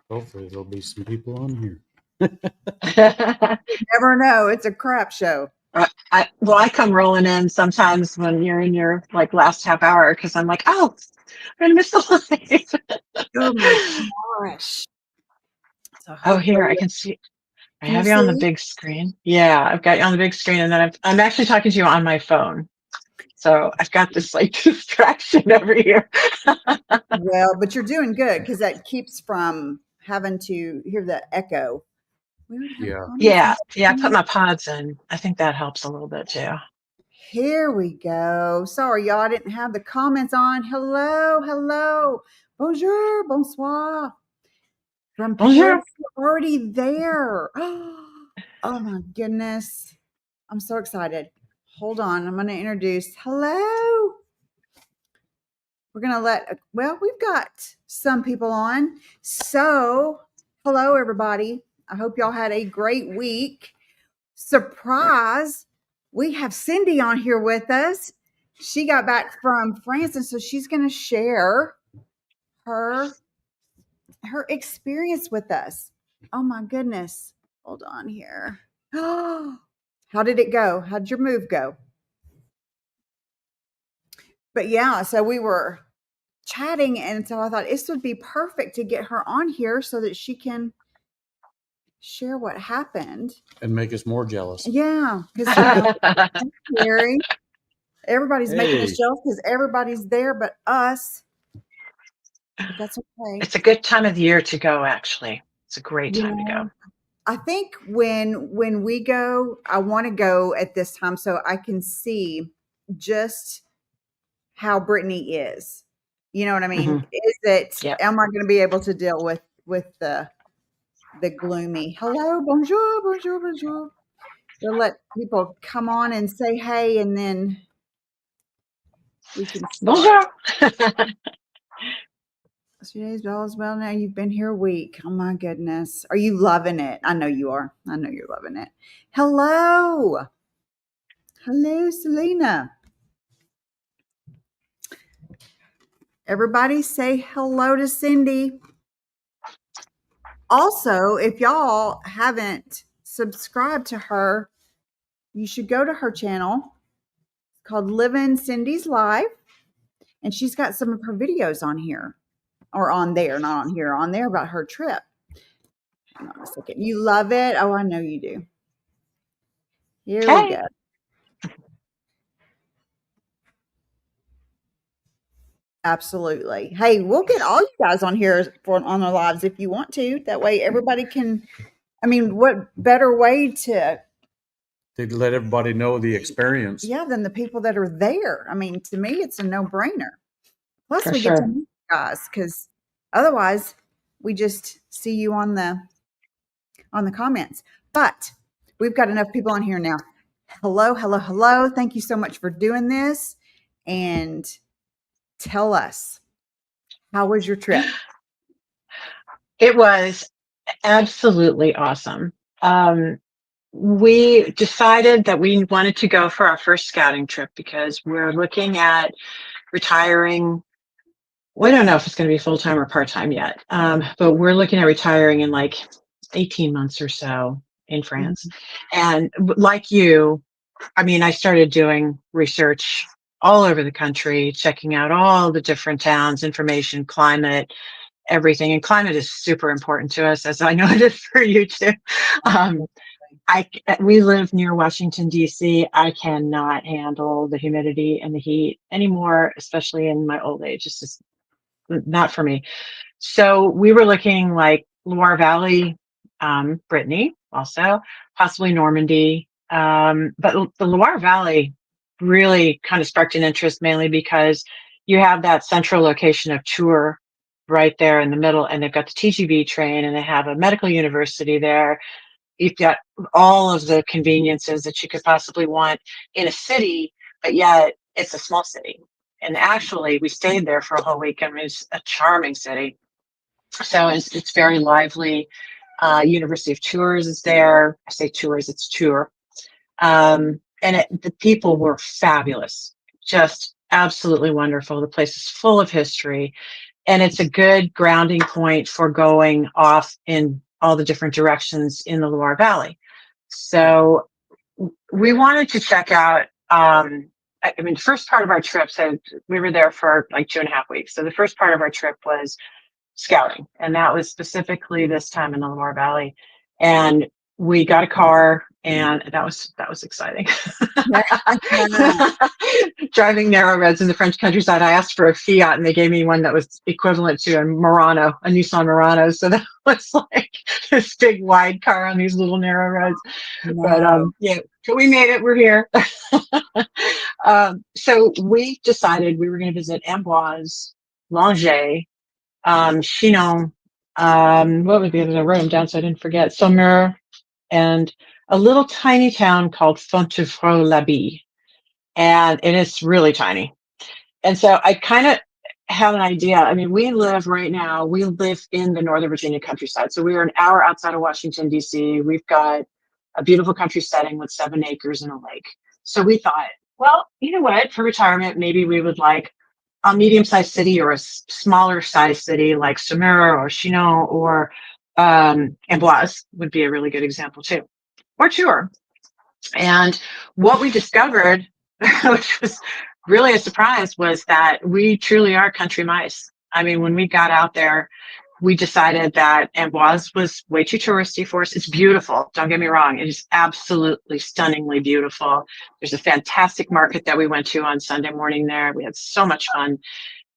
Hopefully there'll be some people on here. Never know. It's a crap show. I come rolling in sometimes when you're in your like last half hour because I'm like, oh, I'm gonna miss the live. Oh my gosh. So Oh, here hopefully, I can see. I can you have you on the see? big screen. Yeah, I've got you on the big screen, and then I'm actually talking to you on my phone. So I've got this like distraction over here. Well, but you're doing good because that keeps from having to hear the echo. We already have Yeah. comments Yeah, and yeah. I put questions. my pods in. I think that helps a little bit too. Here we go. Sorry, y'all, I didn't have the comments on. Hello, hello. Bonjour, bonsoir. From Paris, Bonjour. you're already there. Oh my goodness. I'm so excited. Hold on. I'm going to introduce. Hello. We're going to well, we've got some people on. So, hello, everybody. I hope y'all had a great week. Surprise. We have Cindy on here with us. She got back from France, and so she's going to share her experience with us. Oh my goodness. Hold on here. How did it go? How did your move go? But yeah, so we were chatting, and so I thought this would be perfect to get her on here so that she can share what happened. And make us more jealous. Yeah, because Gary, everybody's making us Hey. jealous because everybody's there but us. But that's okay. It's a good time of the year to go. Actually, it's a great You time to go. know, I think when we go, I want to go at this time so I can see just how Brittany is. You know what I mean? Hmm. Is it Yep. am I going to be able to deal with the gloomy hello, bonjour, bonjour, bonjour? We'll let people come on and say hey, and then we can start. Bonjour. Today's all is well now. You've been here a week. Oh my goodness. Are you loving it? I know you are. I know you're loving it. Hello. Hello, Selena. Everybody say hello to Cindy. Also, if y'all haven't subscribed to her, you should go to her channel called Living Cindy's Life. And she's got some of her videos on here or on there, not on here, on there about her trip. Hang on a second. You love it? Oh, I know you do. Here we Hey. go. Absolutely. Hey, we'll get all you guys on here for on our lives if you want to. That way everybody can I mean, what better way to To let everybody know the experience. yeah, than the people that are there. I mean, to me it's a no-brainer. Plus For we get to sure. meet you guys cuz otherwise we just see you on the comments. But we've got enough people on here now. Hello, hello, hello. Thank you so much for doing this. And tell us, how was your trip? It was absolutely awesome. We decided that we wanted to go for our first scouting trip because we're looking at retiring. We don't know if it's going to be full time or part time yet, but we're looking at retiring in like 18 months or so in France. Mhm. And like you, I mean, I started doing research all over the country, checking out all the different towns, information, climate, everything. And climate is super important to us, as I know it is for you too. Um, I we live near Washington D.C. I cannot handle the humidity and the heat anymore, especially in my old age. It's just not for me. So we were looking like Loire Valley, Brittany, also possibly Normandy, but the Loire Valley really kind of sparked an interest mainly because you have that central location of Tours right there in the middle, and they've got the TGV train, and they have a medical university there. You've got all of the conveniences that you could possibly want in a city, but yet it's a small city. And actually, we stayed there for a whole week, and it was a charming city. So it's very lively. University of Tours is there. I say Tours, it's Tours. The people were fabulous, just absolutely wonderful. The place is full of history. and it's a good grounding point for going off in all the different directions in the Loire Valley. So we wanted to check out, I mean, the first part of our trip, so we were there for like 2.5 weeks. So the first part of our trip was scouting, and that was specifically this time in the Loire Valley. And we got a car, and that was exciting. Driving narrow roads in the French countryside, I asked for a Fiat, and they gave me one that was equivalent to a Murano, a Nissan Murano. So that was like this big wide car on these little narrow roads. But yeah, but we made it. We're here. So we decided we were going to visit Amboise, Langeais, Chinon, what was the other? I wrote them down so I didn't forget. Saumur, and a little tiny town called Fontevraud-l'Abbé. And it is really tiny. And so I kind of have an idea. I mean, we live in the Northern Virginia countryside. So we are an hour outside of Washington, D.C. We've got a beautiful country setting with 7 acres and a lake. So we thought, well, you know what, for retirement, maybe we would like a medium-sized city or a smaller sized city like Saumur or Chinon or Amboise would be a really good example too, or Tours. And what we discovered, which was really a surprise, was that we truly are country mice. I mean, when we got out there, we decided that Amboise was way too touristy for us. It's beautiful. Don't get me wrong. It is absolutely stunningly beautiful. There's a fantastic market that we went to on Sunday morning there. We had so much fun.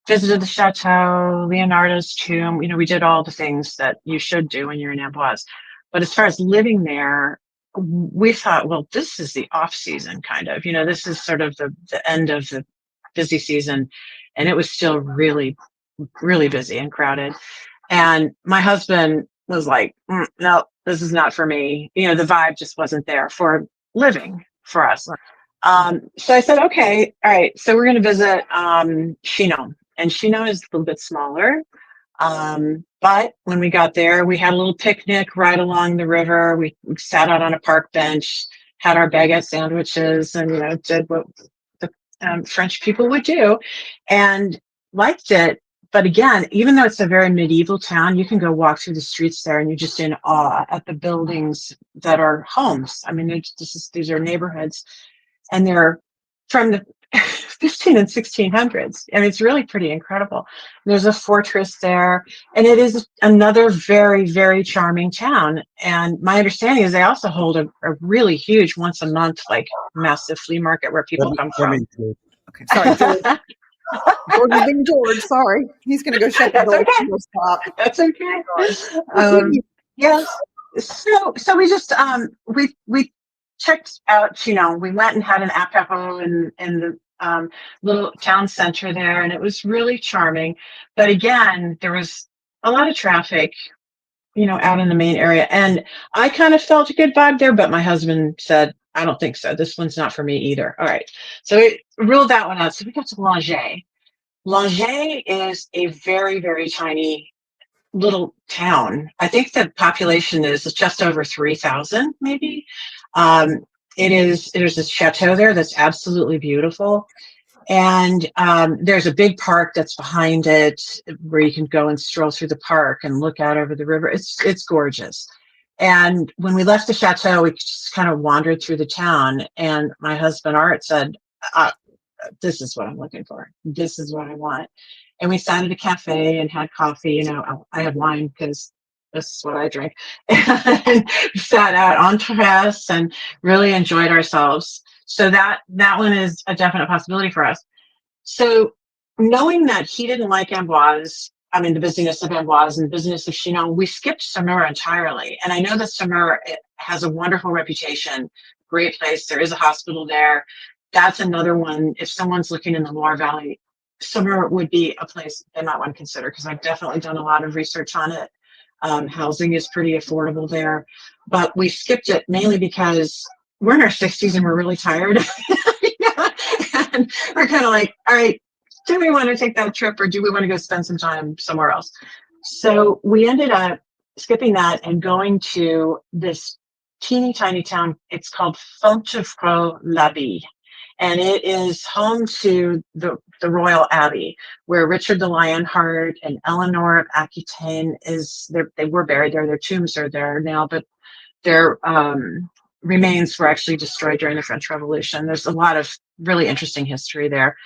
Visited the chateau, Leonardo's tomb. You know, we did all the things that you should do when you're in Amboise. But as far as living there, we thought, well, this is the off season kind of, you know, this is sort of the end of the busy season. And it was still really, really busy and crowded. And my husband was like, no, this is not for me. You know, the vibe just wasn't there for living for us. So I said, okay, all right. So we're going to visit Chinon. And Chinon is a little bit smaller. But when we got there, we had a little picnic right along the river. We sat out on a park bench, had our baguette sandwiches, and, you know, did what the French people would do, and liked it. But again, even though it's a very medieval town, you can go walk through the streets there and you're just in awe at the buildings that are homes. I mean, these are neighborhoods, and they're from the 15 and 1600s. I mean, it's really pretty incredible. There's a fortress there, and it is another very, very charming town. And my understanding is they also hold a really huge once a month, like massive flea market where people come from. Okay, sorry, George. George is being George. Sorry, he's going to go shut the door. Okay. Stop. That's okay. Yes. So we just we checked out. You know, we went and had an apéro in the little town center there, and it was really charming. But again, there was a lot of traffic, you know, out in the main area, and I kind of felt a good vibe there. But my husband said, I don't think so. This one's not for me either. All right. So we ruled that one out. So we got to Langeais. Langeais is a very, very tiny little town. I think the population is just over 3,000, maybe. There's a chateau there that's absolutely beautiful. And there's a big park that's behind it where you can go and stroll through the park and look out over the river. It's gorgeous. And when we left the chateau, we just kind of wandered through the town. And my husband, Art, said, this is what I'm looking for. This is what I want. And we sat at a cafe and had coffee. You know, I had wine because this is what I drink. And sat out on terrace and really enjoyed ourselves. So that one is a definite possibility for us. So knowing that he didn't like Amboise, I mean, the busyness of Amboise and the busyness of Chinon, we skipped Saumur entirely. And I know that Saumur has a wonderful reputation, great place. There is a hospital there. That's another one. If someone's looking in the Loire Valley, Saumur would be a place they might want to consider, because I've definitely done a lot of research on it. Housing is pretty affordable there. But we skipped it mainly because we're in our 60s and we're really tired. And we're kind of like, all right, do we want to take that trip, or do we want to go spend some time somewhere else? So we ended up skipping that and going to this teeny tiny town. It's called Fontevraud-l'Abbé. and it is home to the Royal Abbey, where Richard the Lionheart and Eleanor of Aquitaine they were buried there. Their tombs are there now, but their remains were actually destroyed during the French Revolution. There's a lot of really interesting history there.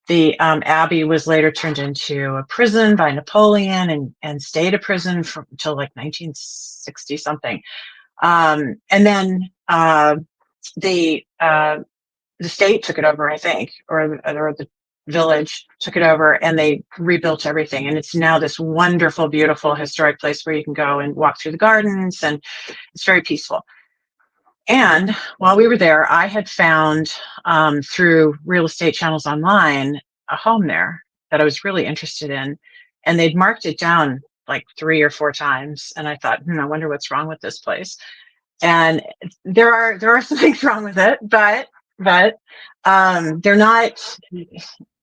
The abbey was later turned into a prison by Napoleon and stayed a prison until like 1960 something. And then the state took it over, I think, or the village took it over, and they rebuilt everything. And it's now this wonderful, beautiful, historic place where you can go and walk through the gardens, and it's very peaceful. And while we were there, I had found through real estate channels online a home there that I was really interested in, and they'd marked it down like 3 or 4 times. And I thought, I wonder what's wrong with this place. And there are some things wrong with it, but they're not,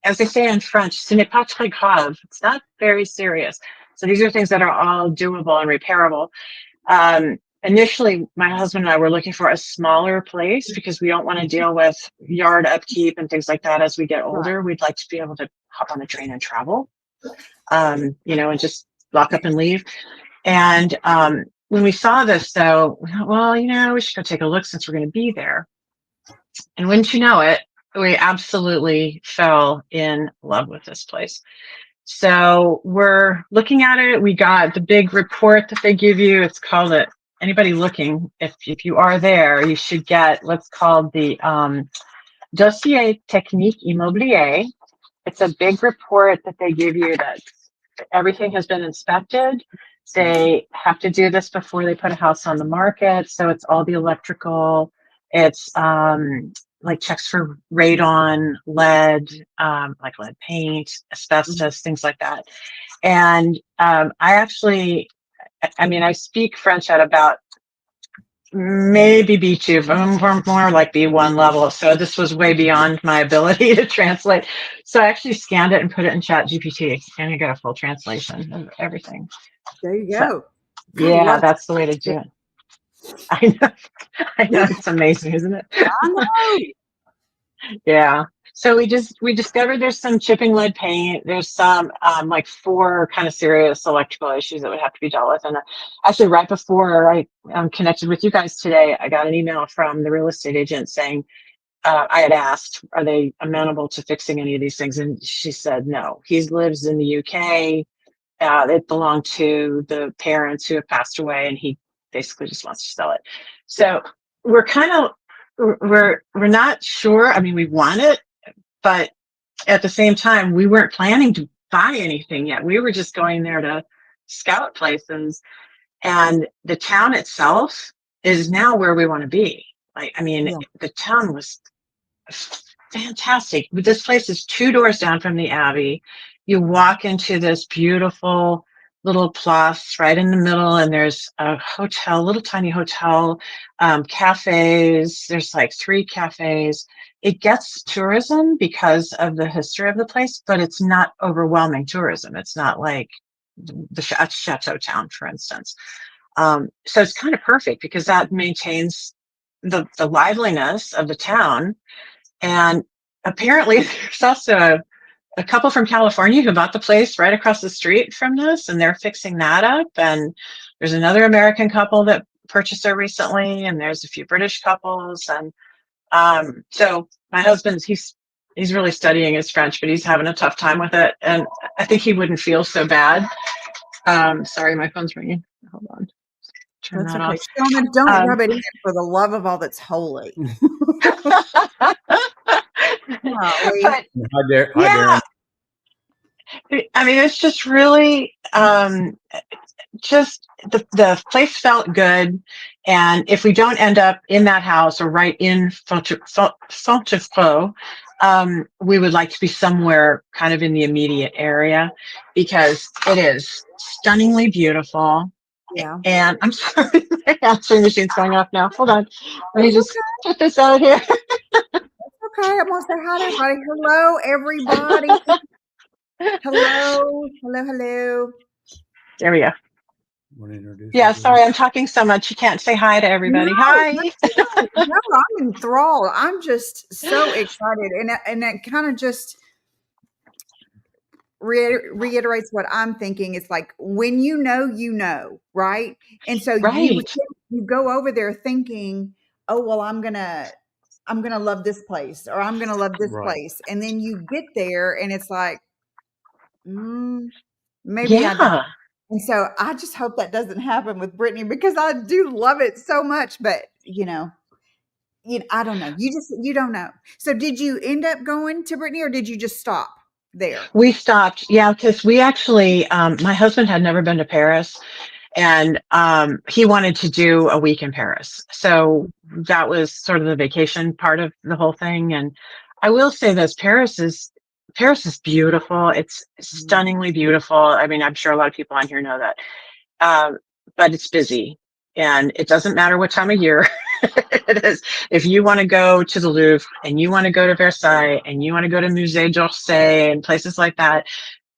as they say in French, ce n'est pas très grave. It's not very serious. So these are things that are all doable and repairable. Initially, my husband and I were looking for a smaller place because we don't want to deal with yard upkeep and things like that as we get older. We'd like to be able to hop on a train and travel, and just lock up and leave. And when we saw this, though, we thought, well, we should go take a look since we're going to be there. And wouldn't you know it, we absolutely fell in love with this place. So we're looking at it. We got the big report that they give you. It's called it. Anybody looking, if you are there, you should get what's called the Dossier Technique Immobilier. It's a big report that they give you that everything has been inspected. They have to do this before they put a house on the market. So it's all the electrical. It's like checks for radon, lead, like lead paint, asbestos, things like that. And I speak French at about maybe B2, more like B1 level. So this was way beyond my ability to translate. So I actually scanned it and put it in Chat GPT, and I got a full translation of everything. There you go. So, yeah, that's the way to do it. I know, it's amazing, isn't it? I know. Yeah. So we discovered there's some chipping lead paint. There's some like 4 kind of serious electrical issues that would have to be dealt with. And actually, right before I connected with you guys today, I got an email from the real estate agent saying I had asked, are they amenable to fixing any of these things? And she said no. He lives in the UK. It belonged to the parents who have passed away, and he basically just wants to sell it. So we're not sure. I mean, we want it, but at the same time, we weren't planning to buy anything yet. We were just going there to scout places, and the town itself is now where we want to be. The town was fantastic. This place is 2 doors down from the Abbey. You walk into this beautiful little place right in the middle, and there's a hotel, little tiny hotel, cafes. There's like 3 cafes. It gets tourism because of the history of the place, but it's not overwhelming tourism. It's not like the Chateau Town, for instance. So it's kind of perfect because that maintains the liveliness of the town. And apparently there's also a couple from California who bought the place right across the street from this, and they're fixing that up. And there's another American couple that purchased there recently, and there's a few British couples. And so my husband's, he's really studying his French, but he's having a tough time with it. And I think he wouldn't feel so bad. Sorry, my phone's ringing. Hold on. Turn That's that okay. off. Shona, don't rub it in for the love of all that's holy. Golly. But, Hi, yeah, Darren. I mean, it's just really just the place felt good. And if we don't end up in that house or right in Fontevraud, we would like to be somewhere kind of in the immediate area because it is stunningly beautiful. Yeah. And I'm sorry, my answering machine's going off now. Hold on. Let me just put this out here. Okay, I'm gonna say hi to everybody. Hello, everybody. Hello. There we go. Want to introduce Yeah, her to sorry, us? I'm talking so much. You can't say hi to everybody. No, Hi. no, I'm enthralled. I'm just so excited, and that kind of just reiterates what I'm thinking. It's like when you know, right? And so Right. you go over there thinking, oh well, I'm gonna love this place, or I'm gonna love this Right. place, and then you get there, and it's like, maybe I don't. Yeah. And so I just hope that doesn't happen with Brittany, because I do love it so much. But I don't know. You don't know. So did you end up going to Brittany, or did you just stop there? We stopped. Yeah, because we actually, my husband had never been to Paris, and he wanted to do a week in Paris. So that was sort of the vacation part of the whole thing. And I will say this, Paris is beautiful. It's Mhm. stunningly beautiful. I mean, I'm sure a lot of people on here know that. Um, but it's busy, and it doesn't matter what time of year it is. If you want to go to the Louvre, and you want to go to Versailles, and you want to go to Musée d'Orsay and places like that,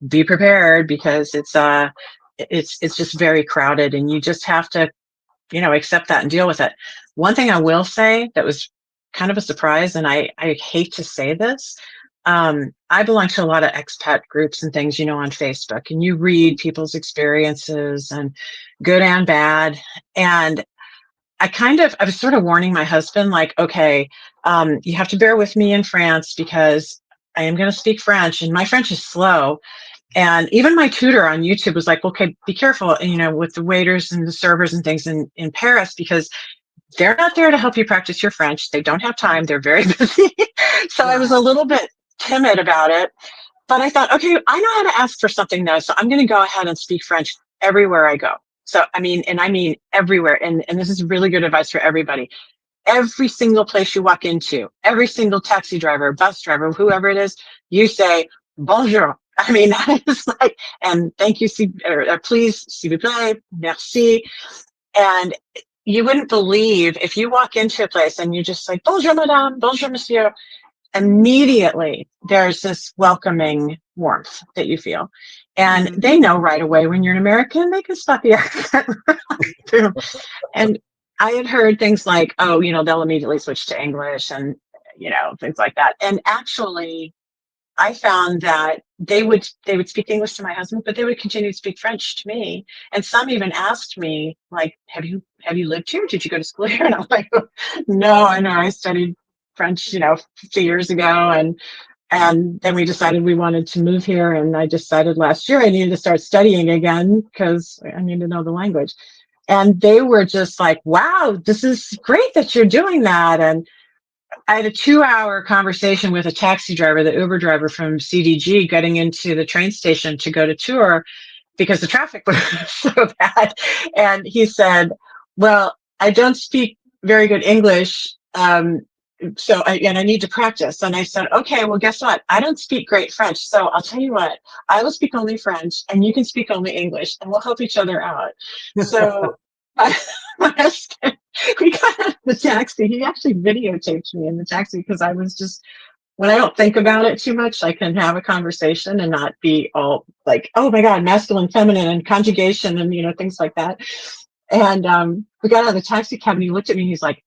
be prepared, because it's just very crowded, and you just have to, accept that and deal with it. One thing I will say that was kind of a surprise, and I hate to say this, I belong to a lot of expat groups and things, on Facebook, and you read people's experiences, and good and bad. And I was sort of warning my husband, like, okay, you have to bear with me in France, because I am going to speak French, and my French is slow. And even my tutor on YouTube was like, okay, be careful, with the waiters and the servers and things in Paris, because they're not there to help you practice your French. They don't have time. They're very busy. So I was a Wow. little bit timid about it. But I thought, okay, I know how to ask for something now. So I'm going to go ahead and speak French everywhere I go. So, I mean everywhere. And this is really good advice for everybody. Every single place you walk into, every single taxi driver, bus driver, whoever it is, you say, bonjour. I mean, that is like, and thank you, please, s'il vous plaît, merci. And you wouldn't believe, if you walk into a place and you just say, bonjour, madame, bonjour, monsieur, immediately there's this welcoming warmth that you feel. And Mhm. they know right away when you're an American, they can spot the accent right through. And I had heard things like, oh, they'll immediately switch to English, and, things like that. And actually, I found that they would speak English to my husband, but they would continue to speak French to me. And some even asked me, like, have you lived here? Did you go to school here? And I'm like, no, I know, I studied French, 50 years ago, and then we decided we wanted to move here, and I decided last year I needed to start studying again, because I need to know the language. And they were just like, wow, this is great that you're doing that. And I had a 2-hour conversation with a taxi driver, the Uber driver from CDG, getting into the train station to go to tour, because the traffic was so bad. And he said, well, I don't speak very good English. And I need to practice. And I said, okay, well, guess what? I don't speak great French. So I'll tell you what, I will speak only French, and you can speak only English, and we'll help each other out. So my husband, we got out of the taxi. He actually videotaped me in the taxi, because I was just, when I don't think about it too much, I can have a conversation and not be all like, oh my God, masculine, feminine, and conjugation, and, things like that. And we got out of the taxi cab, and he looked at me and he's like,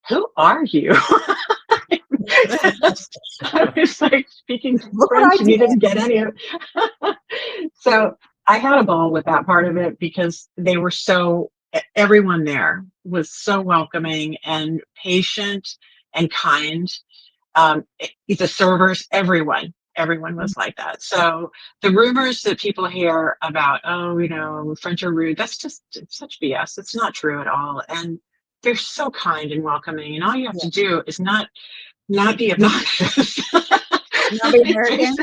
who are you? I was like speaking Look what I French, and he did. didn't get any of it. So I had a ball with that part of it, because they were everyone there was so welcoming and patient and kind. The servers, everyone was like that. So the rumors that people hear about, oh, French are rude, that's just such BS. It's not true at all. And they're so kind and welcoming. And all you have Yeah. to do is not be obnoxious. Not be American.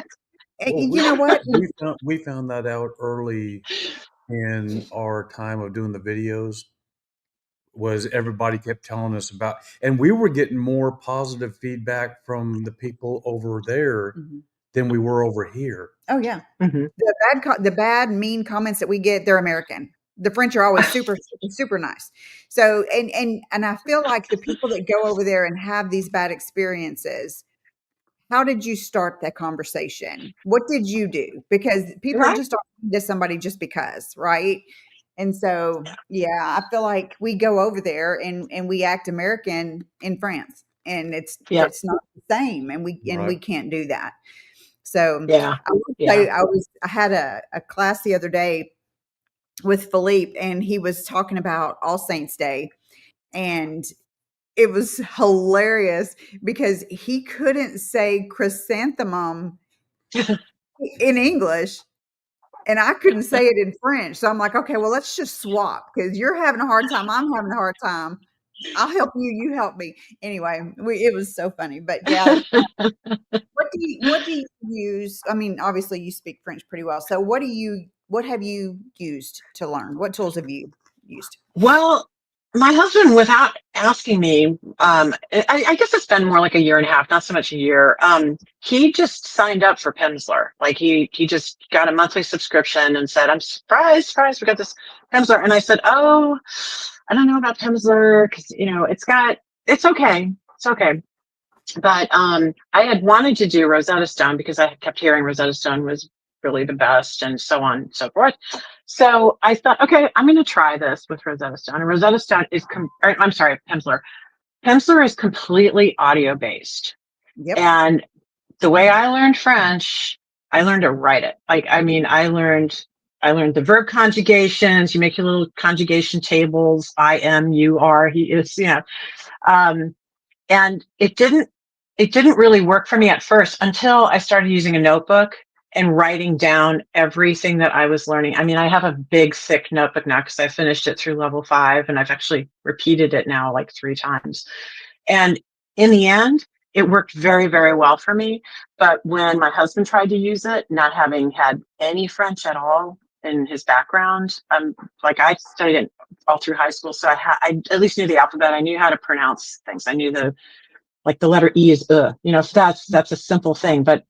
Well, You know what? we found that out early in our time of doing the videos. Was everybody kept telling us about, and we were getting more positive feedback from the people over there Mhm. than we were over here. Oh yeah. Mhm. The bad, mean comments that we get, they're American. The French are always super, super, super nice. So, and I feel like the people that go over there and have these bad experiences, how did you start that conversation? What did you do? Because people Right? just aren't to somebody just because, right? And so, yeah, I feel like we go over there and we act American in France, and Yeah. it's not the same, and we Right. can't do that. So Yeah. I would Yeah. say I had a class the other day with Philippe, and he was talking about All Saints Day, and it was hilarious because he couldn't say chrysanthemum in English, and I couldn't say it in French. So I'm like, okay, well, let's just swap because you're having a hard time. I'm having a hard time. I'll help you. You help me. Anyway, it was so funny. But yeah, what do you use? I mean, obviously you speak French pretty well. So what have you used to learn? What tools have you used? Well, my husband, without asking me, I guess it's been more like a year and a half, not so much a year. He just signed up for Pimsleur. Like he just got a monthly subscription and said, "I'm surprised, we got this Pimsleur." And I said, "Oh, I don't know about Pimsleur because it's okay, it's okay." But I had wanted to do Rosetta Stone because I kept hearing Rosetta Stone was really the best and so on and so forth. So I thought, okay, I'm going to try this with Rosetta Stone. And Rosetta Stone I'm sorry, Pimsleur. Pimsleur is completely audio based. Yep. And the way I learned French, I learned to write it. I learned the verb conjugations. You make your little conjugation tables. I am, you are, he is, um, and it didn't really work for me at first until I started using a notebook and writing down everything that I was learning. I mean, I have a big, thick notebook now because I finished it through level 5 and I've actually repeated it now like 3 times. And in the end, it worked very, very well for me. But when my husband tried to use it, not having had any French at all in his background, like I studied it all through high school, so I at least knew the alphabet. I knew how to pronounce things. I knew the letter E is so that's a simple thing, but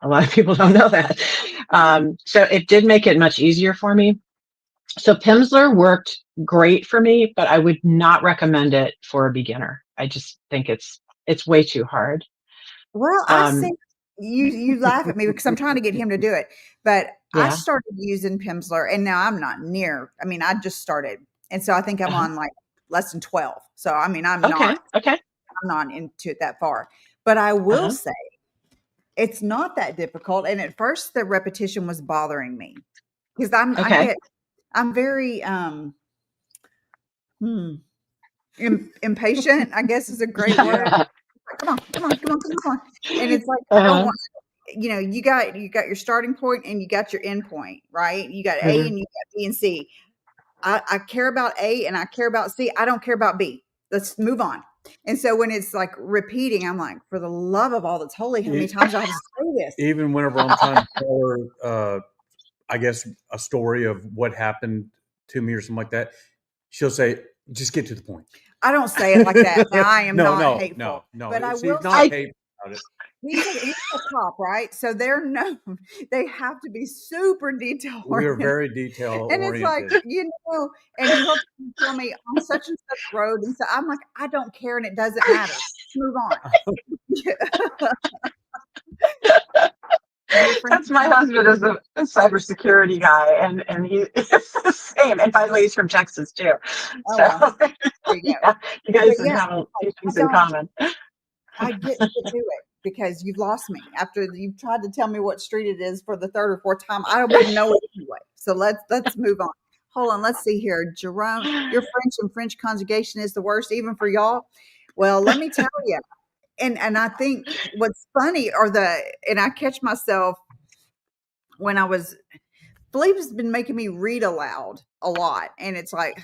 a lot of people don't know that. So it did make it much easier for me. So Pimsleur worked great for me, but I would not recommend it for a beginner. I just think it's way too hard. Well, I Um, think you laugh at me because I'm trying to get him to do it, but I yeah. started using Pimsleur, and now I'm not near. I mean, I just started, and so I think I'm Uh-huh. on like less than 12. So I mean, Okay. Okay. I'm not into it that far. But I will Uh-huh. say it's not that difficult. And at first, the repetition was bothering me because Okay. I'm very hmm, impatient. I guess is a great word. Yeah. Like, come on, come on, come on, come on, and it's like I don't Uh-huh. want. You got your starting point and you got your end point, right? You got A Mhm. and you got B and C. I care about A and I care about C. I don't care about B. Let's move on. And so when it's like repeating, I'm like, for the love of all that's holy, how many E- times do I have to say this? Even whenever I'm trying to tell her, I guess, a story of what happened to me or something like that, she'll say, "Just get to the point." I don't say it like that. Now I am No, not no, no, hateful, but no. I She's will not I say hateful about it. he's a cop, right? So they're known. They have to be super detail We are oriented. very detail And it's like, oriented. and he'll tell me on such and such road. And so I'm like, I don't care and it doesn't matter. Move on. Your friend, That's my husband is a cybersecurity guy, and he is the same. And by the way, he's from Texas too. oh, So well, there you go. yeah, you But guys yeah, have a few I things in don't, common. I didn't get to it because you've lost me after you've tried to tell me what street it is for the third or fourth time. I wouldn't know it anyway. So let's move on. Hold on. Let's see here. Jerome, your French and French conjugation is the worst, even for y'all. Well, let me tell you. And I think what's funny and I catch myself when I was Philippe has been making me read aloud a lot, and it's like,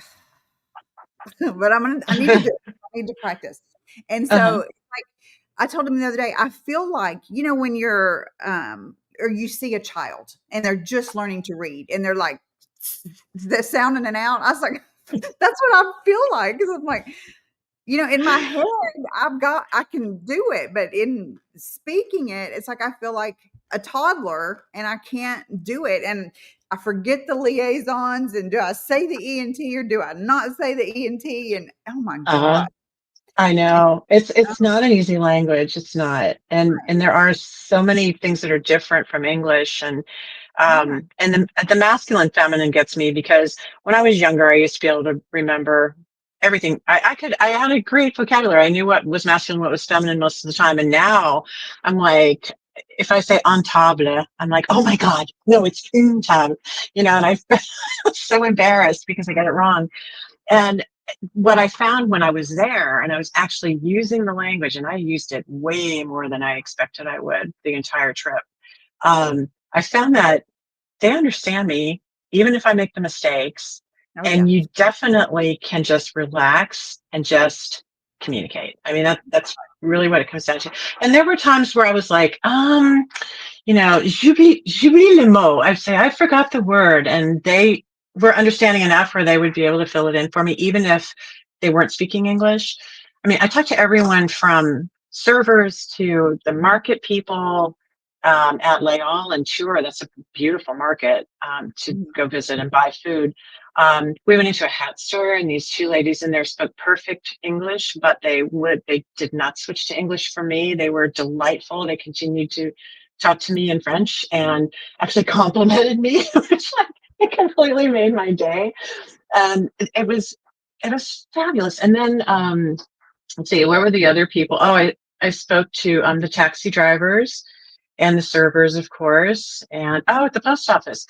but I need to do it. I need to practice. And so Uh-huh. like I told him the other day, I feel like, when you're or you see a child and they're just learning to read and they're like the sounding and out. I was like, that's what I feel like. Because I'm like, in my head, I can do it, but in speaking it, it's like I feel like a toddler and I can't do it. And I forget the liaisons and do I say the ENT or do I not say the ENT? And oh my Uh-huh. God. I And, know it's not an easy language. It's not, and there are so many things that are different from English, and And the masculine feminine gets me because when I was younger, I used to be able to remember everything. I had a great vocabulary. I knew what was masculine, what was feminine most of the time. And now I'm like, if I say en table, I'm like, oh my God, no, it's une table, and I was so embarrassed because I got it wrong. And what I found when I was there and I was actually using the language, and I used it way more than I expected I would the entire trip. I found that they understand me, even if I make the mistakes. Oh, yeah. And you definitely can just relax and just communicate. I mean, that's really what it comes down to. And there were times where I was like, j'oublie le mot. I'd say, I forgot the word. And they were understanding enough where they would be able to fill it in for me, even if they weren't speaking English. I mean, I talked to everyone from servers to the market people at Leal and Chur. That's a beautiful market to go visit and buy food. We went into a hat store, and these two ladies in there spoke perfect English, but they did not switch to English for me. They were delightful. They continued to talk to me in French and actually complimented me, which it completely made my day. And it was fabulous. And then let's see, where were the other people? Oh, I spoke to the taxi drivers and the servers, of course, and at the post office.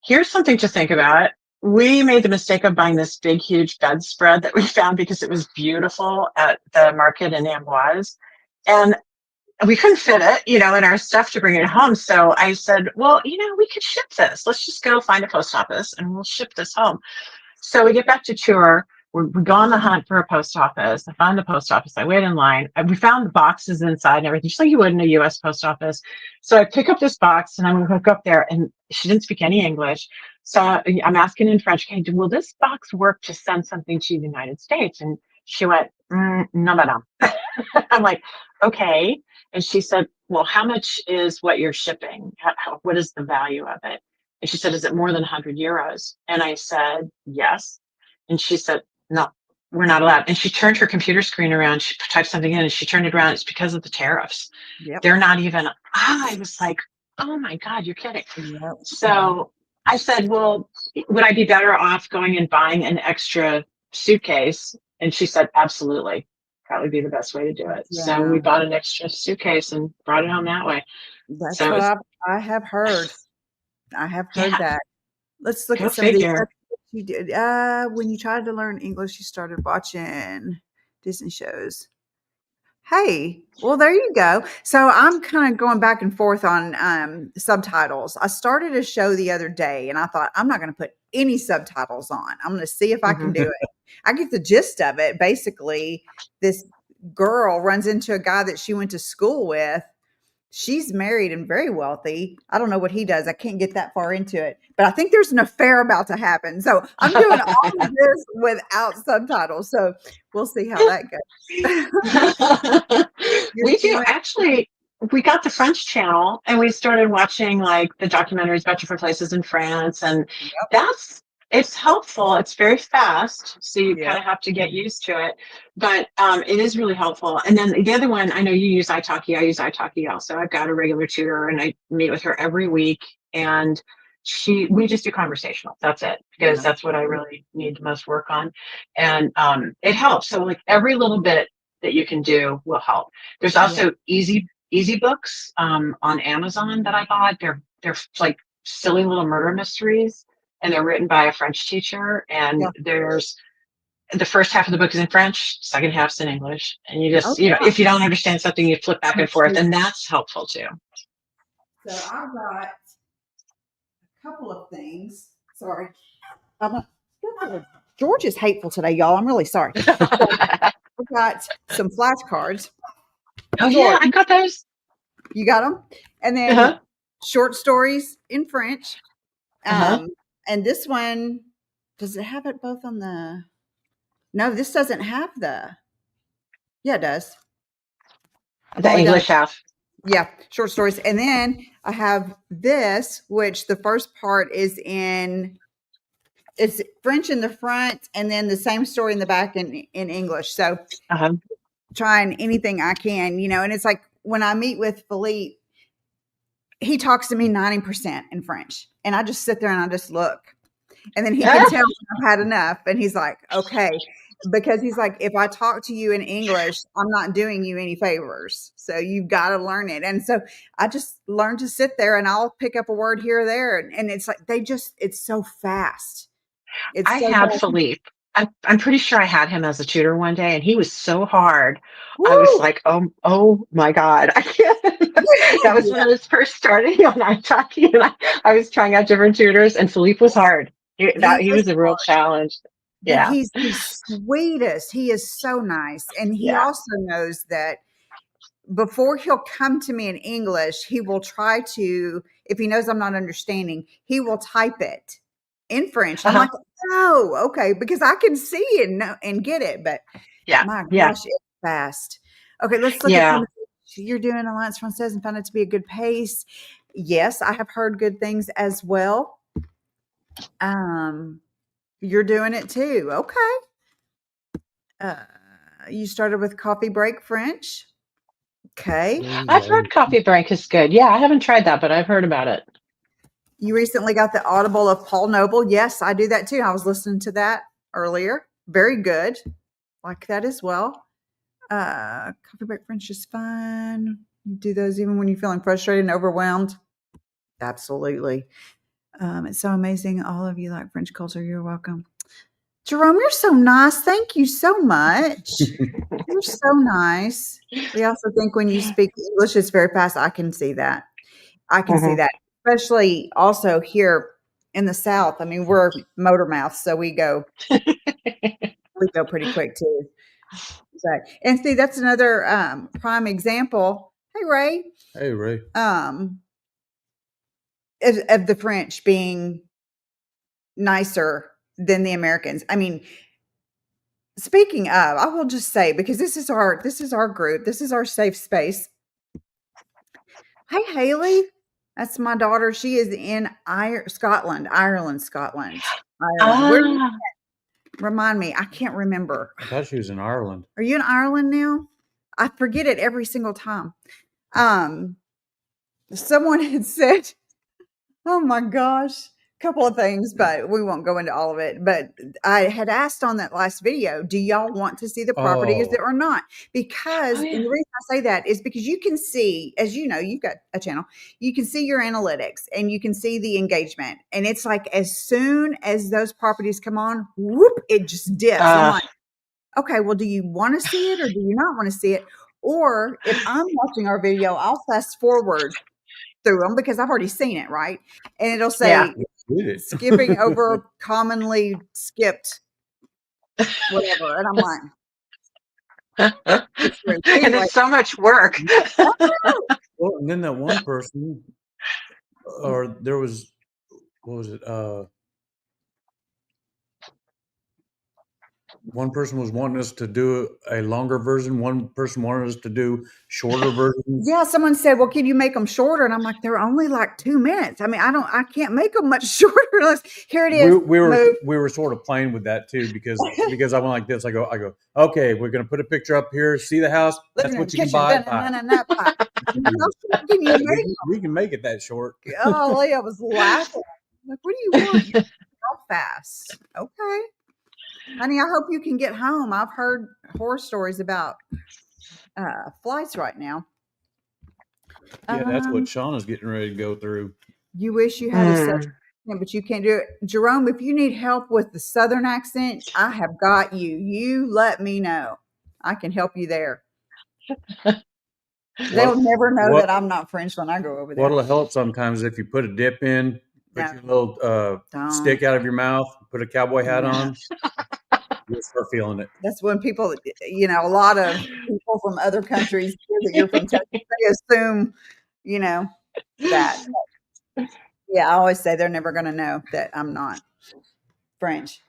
Here's something to think about. We made the mistake of buying this big, huge bedspread that we found because it was beautiful at the market in Amboise. And we couldn't fit it, in our stuff to bring it home. So I said, well, we could ship this. Let's just go find a post office and we'll ship this home. So we get back to Chur. We go on the hunt for a post office. I find the post office. I wait in line. We found the boxes inside and everything, just like you would in a U.S. post office. So I pick up this box and I'm going to hook up there. And she didn't speak any English. So I'm asking in French, okay, will this box work to send something to the United States? And she went, no, madame. I'm like, okay. And she said, well, how much is what you're shipping? What is the value of it? And she said, is it more than 100 euros? And I said, yes. And she said, no, we're not allowed. And she turned her computer screen around. She typed something in and she turned it around. It's because of the tariffs. Yep. They're not even, I was like, oh my God, you're kidding. Yep. So I said, well, would I be better off going and buying an extra suitcase? And she said, absolutely. That would be the best way to do it. Yeah. So we bought an extra suitcase and brought it home that way. That's So what I have heard. I have heard that. Let's look Go at some of these. figure. You did. When you tried to learn English, you started watching Disney shows. Hey, well, there you go. So I'm kind of going back and forth on subtitles. I started a show the other day and I thought, I'm not going to put any subtitles on. I'm going to see if I can do it. I get the gist of it. Basically, this girl runs into a guy that she went to school with. She's married and very wealthy. I don't know what he does. I can't get that far into it, but I think there's an affair about to happen. So I'm doing all of this without subtitles. So we'll see how that goes. We do. Actually, we got the French channel and we started watching like the documentaries about different places in France. And it's helpful. It's very fast. So you kind of have to get used to it. But it is really helpful. And then the other one, I know you use italki. I use italki also. I've got a regular tutor and I meet with her every week. And we just do conversational. That's it. Because that's what I really need the most work on. And it helps. So like every little bit that you can do will help. There's also easy books on Amazon that I bought. They're like silly little murder mysteries. And they're written by a French teacher. And there's the first half of the book is in French, second half's in English. And you just, if you don't understand something, you flip back and forth. And that's helpful too. So I got a couple of things. Sorry. George is hateful today, y'all. I'm really sorry. I got some flashcards. Oh, yeah, I got those. You got them? And then short stories in French. And this one, does it have it both on the? No, this doesn't have the. Yeah, it does. The English half. Yeah, short stories. And then I have this, which the first part is it's French in the front and then the same story in the back in English. So trying anything I can, and it's like when I meet with Philippe, he talks to me 90% in French, and I just sit there and I just look, and then he can tell when I've had enough, and he's like, okay, because he's like, if I talk to you in English, I'm not doing you any favors, so you've got to learn it. And so I just learned to sit there, and I'll pick up a word here or there, and it's like it's so fast. It's I so had fast. Philippe. I'm pretty sure I had him as a tutor one day, and he was so hard. I was Woo! like, oh my God, I can't. That was when I was first starting on iTalki, and I was trying out different tutors, and Philippe was hard. He He is was a real hard, challenge. but Yeah. he's the sweetest. He is so nice, and he Yeah. also knows that before he'll come to me in English, he will try to, if he knows I'm not understanding, he will type it in French. And I'm Uh-huh. like, oh, okay, because I can see it and get it. But Yeah. my Yeah. gosh, it's fast. Okay, let's look at Yeah. some. You're doing Alliance Française and found it to be a good pace. Yes, I have heard good things as well. You're doing it too. Okay. You started with Coffee Break French. Okay. I've heard Coffee Break is good. Yeah, I haven't tried that, but I've heard about it. You recently got the Audible of Paul Noble. Yes, I do that too. I was listening to that earlier. Very good. Like that as well. Coffee Break French is fun. You do those even when you're feeling frustrated and overwhelmed. Absolutely. It's so amazing. All of you like French culture. You're welcome. Jerome, you're so nice. Thank you so much. You're so nice. We also think when you speak English, it's very fast. I can see that. I can see Mhm. that, especially also here in the South. I mean, we're motor mouths, so we go pretty quick too. So, and see, that's another prime example. Hey, Ray. Hey, Ray. Of the French being nicer than the Americans. I mean, speaking of, I will just say, because this is our group, this is our safe space. Hey, Haley. That's my daughter. She is in Scotland. Where do you Ah, remind me? I can't remember. I thought she was in Ireland. Are you in Ireland now? I forget it every single time. Someone had said, oh my gosh, a couple of things, but we won't go into all of it. But I had asked on that last video, do y'all want to see the property Oh, or not? Because, oh and yeah. the reason I say that is because you can see, as you know, you've got a channel, you can see your analytics and you can see the engagement. And it's like as soon as those properties come on, whoop, it just dips. And I'm like, okay, well, do you want to see it or do you not want to see it? Or if I'm watching our video, I'll fast forward through them because I've already seen it, right? And it'll Yeah. say skipping over commonly skipped whatever. And I'm like, but And anyway, it's so much work. Well, and then that one person, or there was, what was it? One person was wanting us to do a longer version. One person wanted us to do shorter versions. yeah, someone said, well, can you make them shorter? And I'm like, they're only like 2 minutes. I mean, I can't make them much shorter unless here it is. We were sort of playing with that too because I went like this. I go, okay, we're gonna put a picture up here. See the house. That's what you can buy. How short can you make? We can make it that short. Golly, I was laughing. Like, what do you want? How fast? Okay. Honey, I hope you can get home. I've heard horror stories about flights right now. Yeah, that's what Shauna's getting ready to go through. You wish you had a southern accent, but you can't do it. Jerome, if you need help with the southern accent, I have got you. You let me know. I can help you there. They'll never know that I'm not French when I go over there. What'll help sometimes if you put a dip in, put your little stick out of your mouth, put a cowboy hat on, you'll start feeling it. That's when people, a lot of people from other countries hear that you're from Texas. They assume, that. Yeah, I always say they're never going to know that I'm not French.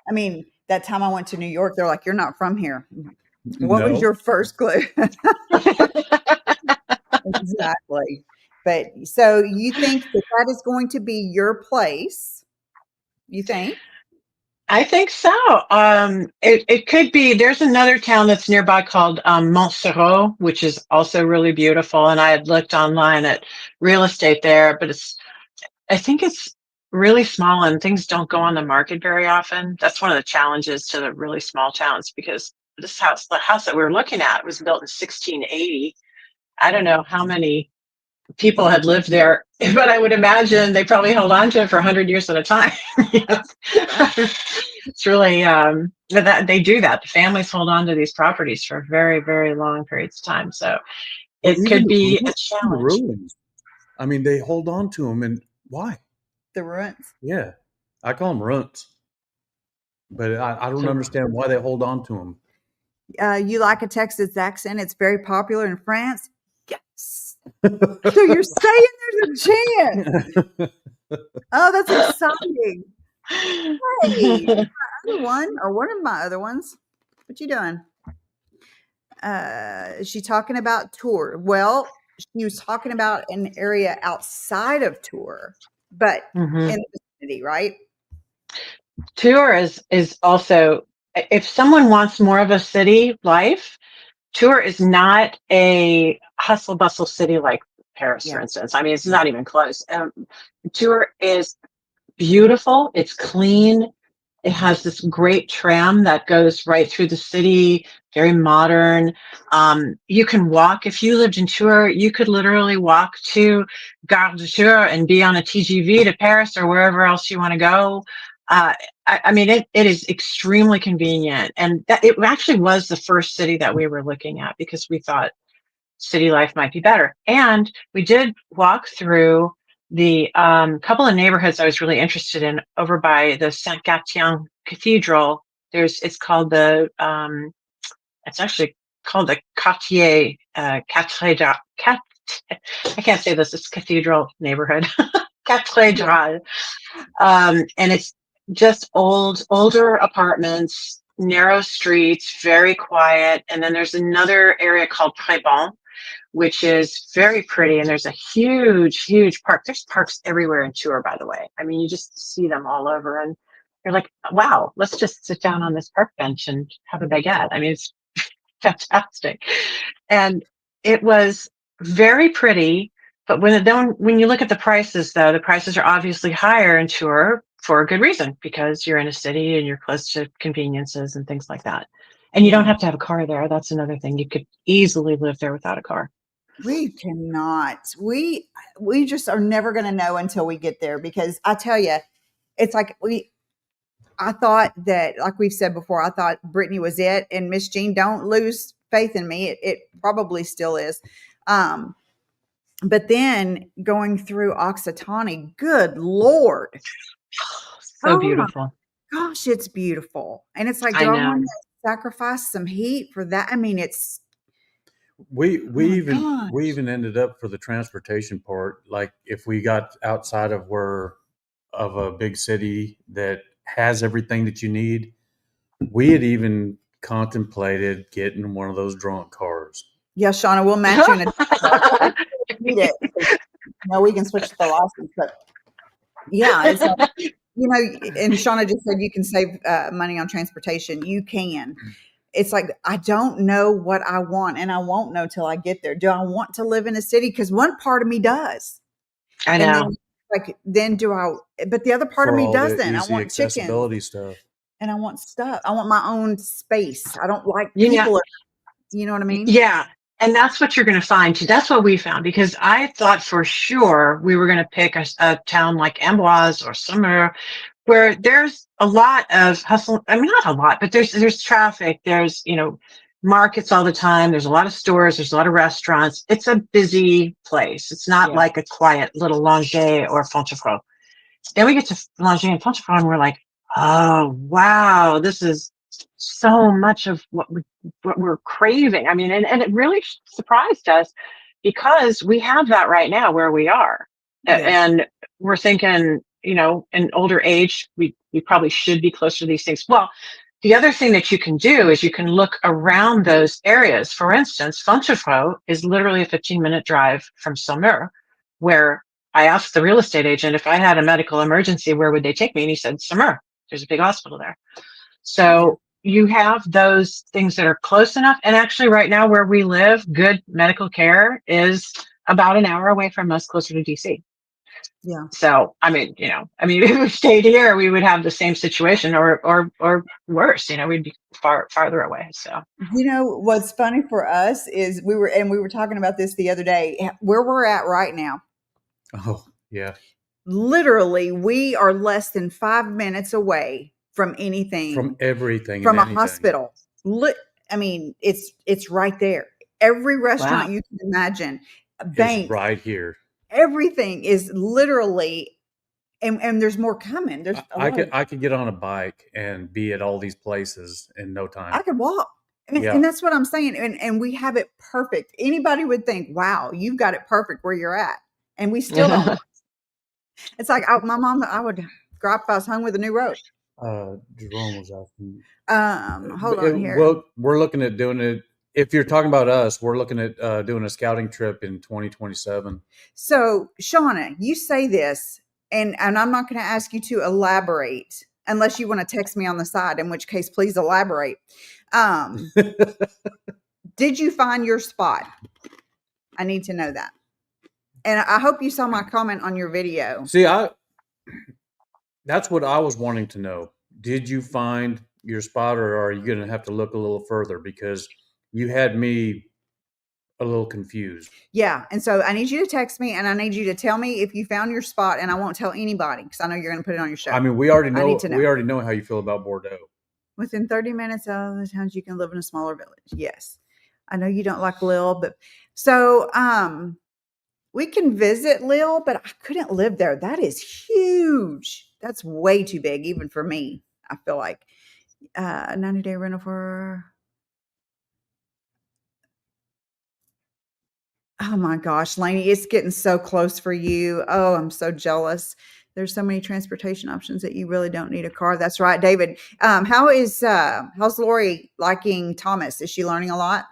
I mean, that time I went to New York, they're like, you're not from here. What was your first clue? Exactly. But so you think that is going to be your place? You think? I think so. It could be. There's another town that's nearby called Montserrat, which is also really beautiful. And I had looked online at real estate there, but I think it's really small and things don't go on the market very often. That's one of the challenges to the really small towns because the house that we were looking at was built in 1680. I don't know how many people had lived there, but I would imagine they probably held on to it for 100 years at a time. You know? It's really that they do that. The families hold on to these properties for very, very long periods of time. So Well, it could be a the challenge. ruins. I mean, they hold on to them, and why? The ruins. Yeah, I call them runts, but I don't So understand why they hold on to them. You like a Texas accent? It's very popular in France. Yes. So you're saying there's a chance? Oh, that's exciting. Hey, other one or one of my other ones. What you doing? Is she talking about Tour? Well, she was talking about an area outside of Tour, but Mhm. in the vicinity, right? Tour is also, if someone wants more of a city life, Tour is not a hustle bustle city like Paris, Yeah. for instance. I mean, it's not even close. Tour is beautiful. It's clean. It has this great tram that goes right through the city, very modern. You can walk. If you lived in Tours, you could literally walk to Gare de Tours and be on a TGV to Paris or wherever else you want to go. I mean, it is extremely convenient. And it actually was the first city that we were looking at because we thought city life might be better. And we did walk through the couple of neighborhoods I was really interested in over by the Saint Gatien Cathedral. It's called it's actually called the Quartier Cathédrale. I can't say this. It's Cathedral neighborhood, Cathédrale, and it's just older apartments, narrow streets, very quiet. And then there's another area called Prébon, which is very pretty. And there's a huge park. There's parks everywhere in Tours, by the way. I mean, you just see them all over and you're like, wow, let's just sit down on this park bench and have a baguette. I mean, it's fantastic. And it was very pretty. But when you look at the prices, though, the prices are obviously higher in Tours for a good reason, because you're in a city and you're close to conveniences and things like that. And you don't Yeah. have to have a car there. That's another thing. You could easily live there without a car. We cannot. We just are never going to know until we get there because I tell you, it's like I thought that, like we've said before, I thought Brittany was it, and Miss Jean, don't lose faith in me. It probably still is. But then going through Oxitani, good Lord. So Oh my beautiful. gosh, it's beautiful. And it's like, I do I want know. to sacrifice some heat for that? I mean, it's, We oh we my even we gosh. even ended up for the transportation part. Like if we got outside of a big city that has everything that you need, we had even contemplated getting one of those drunk cars. Yeah, Shauna, we'll match you in a need it. No, we can switch the license, but yeah, it's like, and Shauna just said you can save money on transportation. You can. It's like, I don't know what I want, and I won't know till I get there. Do I want to live in a city? Because one part of me does. I And then, know. like, then do I, but the other part of For me all the doesn't. I easy want chickens accessibility stuff. and I want stuff. I want my own space. I don't like You know, people. You know what I mean? yeah. And that's what you're going to find too. That's what we found, because I thought for sure we were going to pick a town like Amboise or somewhere where there's a lot of hustle. I mean, not a lot, but there's traffic. There's, markets all the time. There's a lot of stores. There's a lot of restaurants. It's a busy place. It's not Yeah. like a quiet little Langeais or Fontevraud. Then we get to Langeais and Fontevraud and we're like, oh, wow, this is so much of what we're craving. I mean, and it really surprised us because we have that right now where we are. Yeah. And we're thinking, in older age, we probably should be closer to these things. Well, the other thing that you can do is you can look around those areas. For instance, Fontevraud is literally a 15-minute drive from Saumur, where I asked the real estate agent if I had a medical emergency, where would they take me? And he said, Saumur. There's a big hospital there. So you have those things that are close enough. And actually right now where we live, good medical care is about an hour away from us, closer to DC. Yeah. So, I mean, if we stayed here, we would have the same situation or worse, we'd be farther away. So, What's funny for us is we were talking about this the other day, where we're at right now. Oh, yeah. Literally, we are less than 5 minutes away from anything, From everything, from and a anything. hospital. I mean, it's right there. Every restaurant wow. you can imagine, a It's bank, right here. everything is literally, and there's more coming. There's a lot. I could get on a bike and be at all these places in no time. I could walk. Yeah. And that's what I'm saying. And we have it perfect. Anybody would think, wow, you've got it perfect where you're at. And we still don't. It's like my mom, I would gripe if I was hung with a new rope. Jerome was asking. Hold on here. Well, we're looking at doing it. If you're talking about us, we're looking at doing a scouting trip in 2027. So, Shauna, you say this, and I'm not going to ask you to elaborate unless you want to text me on the side, in which case, please elaborate. Did you find your spot? I need to know that. And I hope you saw my comment on your video. See, that's what I was wanting to know. Did you find your spot, or are you going to have to look a little further? Because you had me a little confused. Yeah. And so I need you to text me, and I need you to tell me if you found your spot, and I won't tell anybody because I know you're going to put it on your show. I mean, we already know. need to know. We already know how you feel about Bordeaux. Within 30 minutes of the towns, you can live in a smaller village. Yes. I know you don't like Lille, but so we can visit Lille, but I couldn't live there. That is huge. That's way too big, even for me. I feel like 90-day rental for. Oh my gosh, Lainey, it's getting so close for you. Oh, I'm so jealous. There's so many transportation options that you really don't need a car. That's right, David. How's Lori liking Thomas? Is she learning a lot?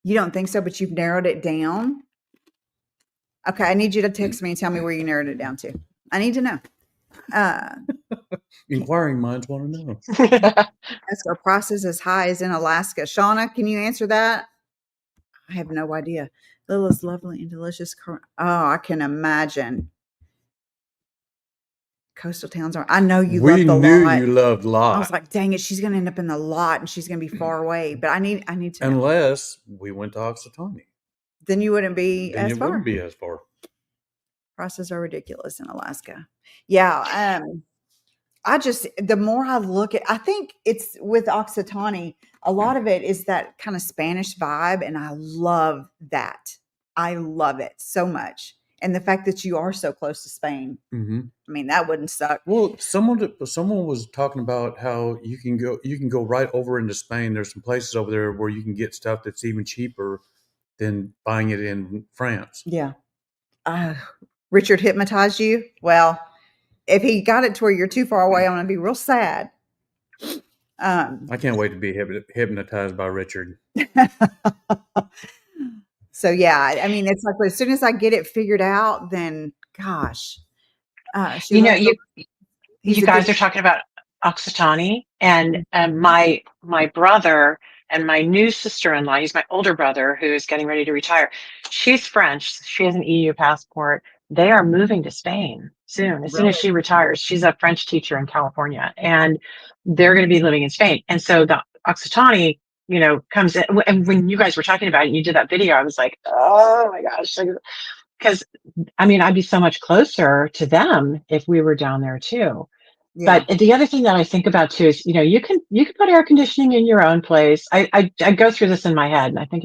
You don't think so, but you've narrowed it down? Okay, I need you to text me and tell me where you narrowed it down to. I need to know. Inquiring minds want to know. Ask our prices as high as in Alaska. Shauna, can you answer that? I have no idea. Lila's lovely and delicious. Oh, I can imagine. Coastal towns are. I know you love the lot. You loved lot. I was like, dang it, she's going to end up in the lot, and she's going to be far away. But I need to know. Unless we went to Oxitani. Then you wouldn't be as far. Wouldn't be as far. Prices are ridiculous in Alaska. Yeah. The more I look at, I think it's with Oxitani, a lot of it is that kind of Spanish vibe. And I love that. I love it so much. And the fact that you are so close to Spain, I mean, that wouldn't suck. Well, someone was talking about how you can go right over into Spain. There's some places over there where you can get stuff that's even cheaper than buying it in France. Yeah. Richard hypnotized you? Well, if he got it to where you're too far away, I'm going to be real sad. I can't wait to be hypnotized by Richard. So, yeah, I mean, it's like as soon as I get it figured out, then gosh. You guys are talking about Occitanie, and my brother and my new sister-in-law, he's my older brother who's getting ready to retire. She's French. She has an EU passport. They are moving to Spain soon. As soon as she retires, she's a French teacher in California, and they're going to be living in Spain. And so the Occitanie, comes in. And when you guys were talking about it, and you did that video, I was like, oh my gosh. Because, I mean, I'd be so much closer to them if we were down there too. Yeah. But the other thing that I think about too is, you can put air conditioning in your own place. I go through this in my head, and I think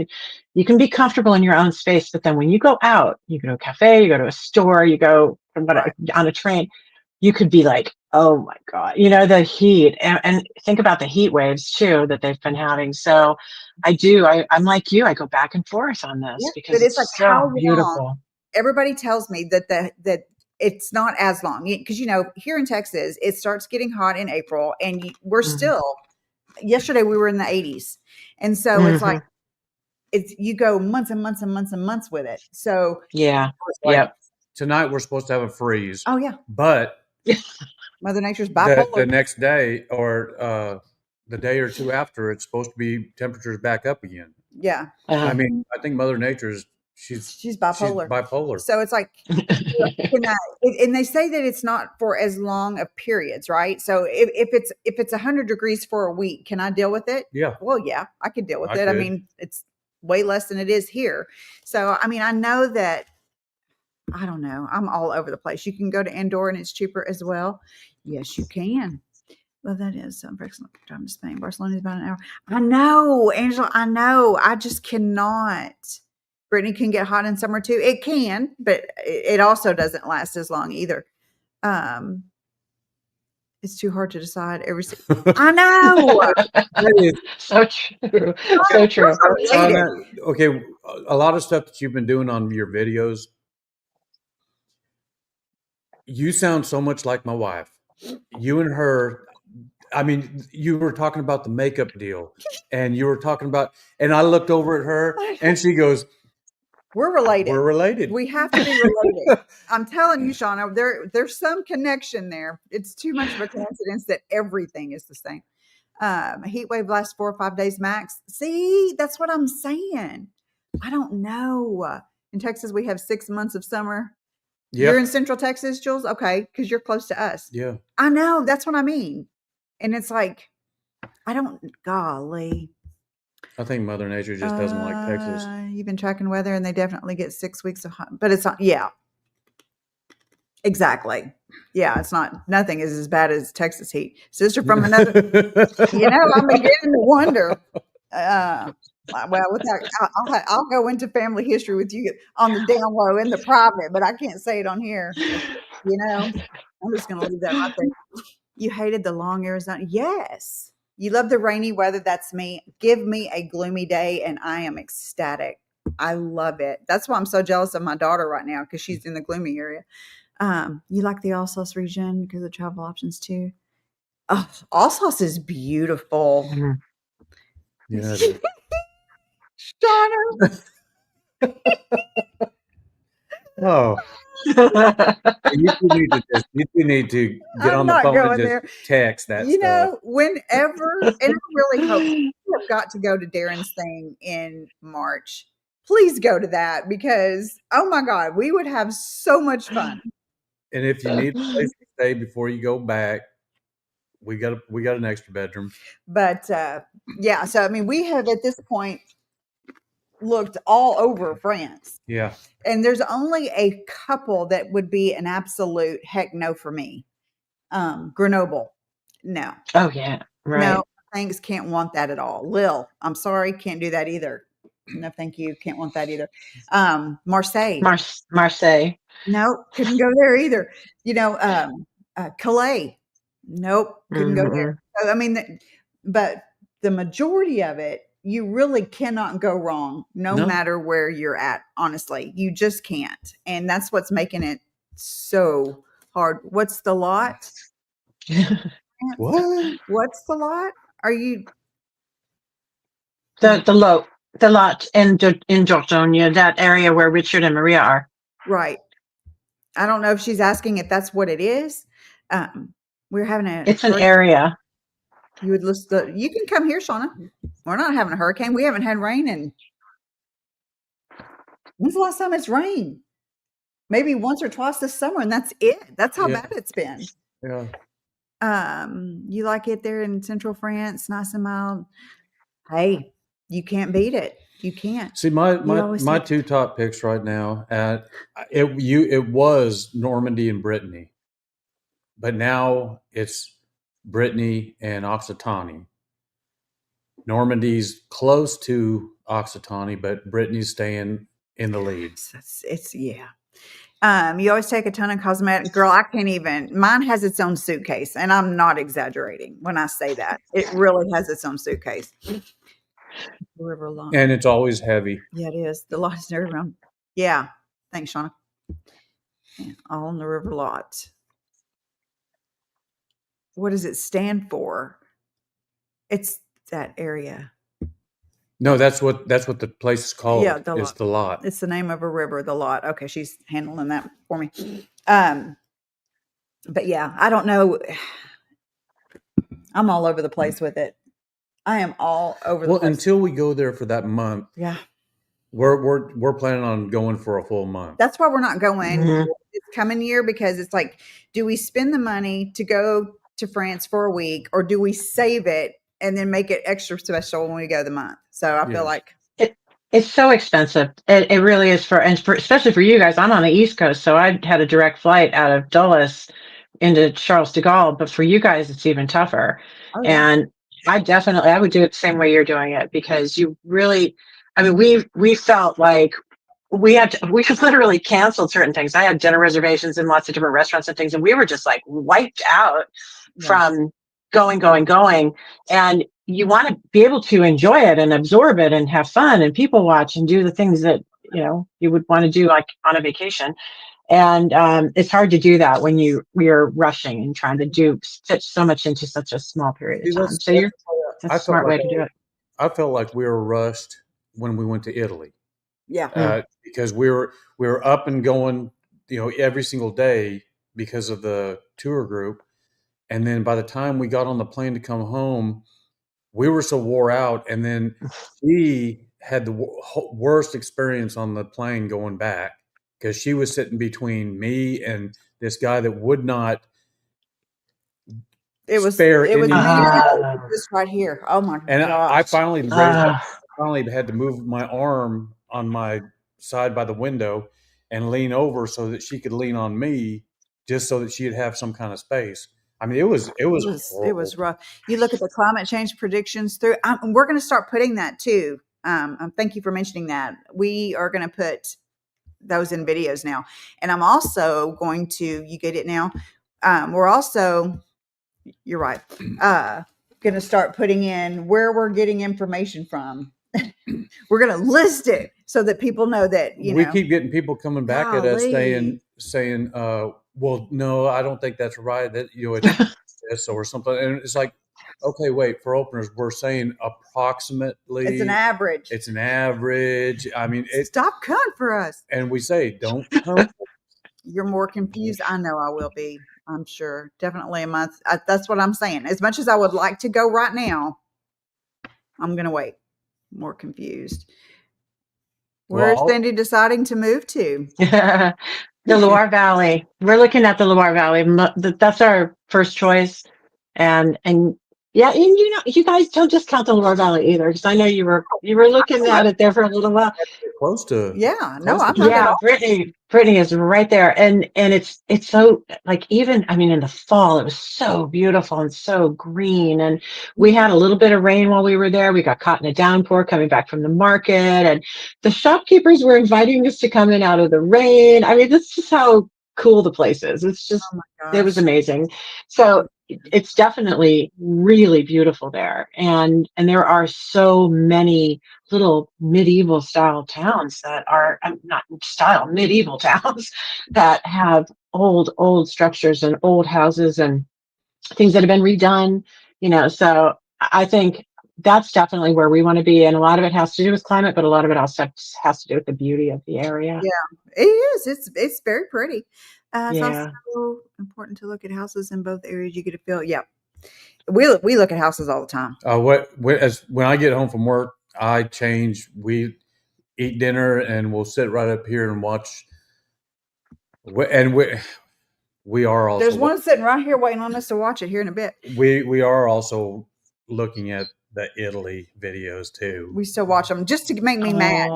you can be comfortable in your own space, but then when you go out, you go to a cafe, you go to a store, you go on a train, you could be like, oh my God, the heat, and think about the heat waves too that they've been having. So I'm like you, I go back and forth on this because it's like so beautiful. Everybody tells me that it's not as long because, here in Texas, it starts getting hot in April, and we're still, yesterday we were in the 80s. And so it's like, you go months and months and months and months with it. So yeah. Tonight we're supposed to have a freeze. Oh yeah. But Mother Nature's bipolar. the next day or the day or two after, it's supposed to be temperatures back up again. Yeah. I mean, I think Mother Nature's She's bipolar. bipolar. So it's like, and they say that it's not for as long of periods, right? So if it's 100 degrees for a week, can I deal with it? Yeah. Well, yeah, I could deal with I it. I could. mean, it's way less than it is here. So, I mean, I know that, I don't know. I'm all over the place. You can go to Andorra and it's cheaper as well. Yes, you can. Well, that is some excellent time to Spain. Barcelona is about an hour. I know, Angela. I know. I just cannot. Brittany can get hot in summer too. It can, but it also doesn't last as long either. It's too hard to decide every. I know. That is So true. So true. Shauna, okay, a lot of stuff that you've been doing on your videos, you sound so much like my wife. You and her, I mean, you were talking about the makeup deal, and you were talking about, and I looked over at her, and she goes, We're related. "We're related. We have to be related." I'm telling you, Shauna, there's some connection there. It's too much of a coincidence that everything is the same. A heat wave lasts 4 or 5 days max. See, that's what I'm saying. I don't know. In Texas, we have 6 months of summer. Yeah, You're in Central Texas, Jules? Okay, because you're close to us. yeah. I know. That's what I mean. And it's like, I don't, golly. I think Mother Nature just doesn't like Texas. You've been tracking weather, and they definitely get 6 weeks of hot, but it's not. Yeah, exactly. Yeah, it's not. Nothing is as bad as Texas heat. Sister from another. I'm beginning to wonder. Well, I'll go into family history with you on the down low in the private, but I can't say it on here. I'm just going to leave that right there. You hated the long Arizona. Yes. You love the rainy weather. That's me. Give me a gloomy day and I am ecstatic. I love it. That's why I'm so jealous of my daughter right now, because she's in the gloomy area. You like the Alsace region because of travel options too? Oh, Alsace is beautiful. Yeah. Shauna. Oh. You two need to get I'm on the not phone going and there. just text that stuff. Whenever, and I really hope you have got to go to Darren's thing in March. Please go to that, because, oh my God, we would have so much fun. And if you need a place to stay before you go back, we got an extra bedroom. But yeah, so I mean, we have at this point looked all over France. Yeah. And there's only a couple that would be an absolute heck no for me. Grenoble. No. Oh yeah. Right. No, thanks. Can't want that at all. Lille. I'm sorry. Can't do that either. No, thank you. Can't want that either. Marseille. Marseille. Nope. Couldn't go there either. Calais. Nope. Couldn't go there. So, I mean, but the majority of it, you really cannot go wrong no matter where you're at. Honestly, you just can't. And that's what's making it so hard. What's the lot? What? What's the lot? Are you the lot in Dordogne, that area where Richard and Maria are? Right. I don't know if she's asking if that's what it is. We're having it's an area. You would listen. You can come here, Shauna. We're not having a hurricane. We haven't had rain in. When's the last time it's rained? Maybe once or twice this summer, and that's it. That's how bad it's been. Yeah. You like it there in Central France, nice and mild. Hey, you can't beat it. You can't. See, my two top picks right now it was Normandy and Brittany, but now it's Brittany and Occitanie. Normandy's close to Occitanie, but Brittany's staying in the lead. It's you always take a ton of cosmetic. Girl, I can't even. Mine has its own suitcase, and I'm not exaggerating when I say that. It really has its own suitcase. River lot. And it's always heavy. Yeah, it is. The lot is never around. Yeah. Thanks, Shauna. Yeah, all on the river lot. What does it stand for? It's that area. No, that's what the place is called. Yeah, it's the lot. It's the name of a river, the lot. Okay, she's handling that for me. But yeah, I don't know. I'm all over the place with it. I am all over the Well, place. until we go there for that month, Yeah. we're planning on going for a full month. That's why we're not going Mhm. this coming year, because it's like, do we spend the money to go to France for a week, or do we save it and then make it extra special when we go the month? So I feel Yes. like It's so expensive. It really is especially for you guys. I'm on the East Coast, so I had a direct flight out of Dulles into Charles de Gaulle, but for you guys, it's even tougher. oh yeah. And I would do it the same way you're doing it, because you really, I mean, we felt like we literally canceled certain things. I had dinner reservations in lots of different restaurants and things, and we were just like wiped out Yeah. from going. And you want to be able to enjoy it and absorb it and have fun and people watch and do the things that, you would want to do like on a vacation. And it's hard to do that when you're rushing and trying to fit so much into such a small period See, of time. So that's I a felt smart like way to do it. I felt like we were rushed when we went to Italy. Yeah. Because we were up and going, every single day because of the tour group. And then by the time we got on the plane to come home, we were so wore out. And then she had the worst experience on the plane going back, because she was sitting between me and this guy that would not It was spare me any. just right here. Oh my And I gosh. finally had to move my arm on my side by the window and lean over so that she could lean on me, just so that she'd have some kind of space. I mean, it was It horrible. was rough. You look at the climate change predictions through. We're going to start putting that too. Thank you for mentioning that. We are going to put those in videos now, and I'm also going to. You get it now. We're also. You're right. Going to start putting in where we're getting information from. We're going to list it so that people know that We keep getting people coming back at us golly. saying, well, no, I don't think that's right. That it's this or something. And it's like, okay, wait, for openers, we're saying approximately. It's an average. It's an average. I mean, Stop coming for us. and we say, don't come. You're more confused. I know I will be. I'm sure. Definitely a month. That's what I'm saying. As much as I would like to go right now, I'm going to wait. More confused. Where's Well, Cindy deciding to move to? The Loire Valley. We're looking at the Loire Valley. That's our first choice. And yeah, and you guys don't discount the Loire Valley either, because I know you were looking at it there for a little while. close to. Yeah, no, close to I'm not at Yeah, all. Brittany is right there. And it's so, like, even, I mean, in the fall, it was so beautiful and so green. And we had a little bit of rain while we were there. We got caught in a downpour coming back from the market, and the shopkeepers were inviting us to come in out of the rain. I mean, this is how cool the place is. It's just, Oh my it was gosh. amazing. So it's definitely really beautiful there. And there are so many little medieval style towns that are not style, medieval towns that have old structures and old houses and things that have been redone, so I think that's definitely where we want to be. And a lot of it has to do with climate, but a lot of it also has to do with the beauty of the area. Yeah, it is. It's very pretty. It's Yeah. also important to look at houses in both areas. You get a feel. Yeah, we look at houses all the time. When I get home from work, I change. We eat dinner and we'll sit right up here and watch. And we are also. There's one sitting right here waiting on us to watch it here in a bit. We are also looking at the Italy videos too. We still watch them just to make me mad.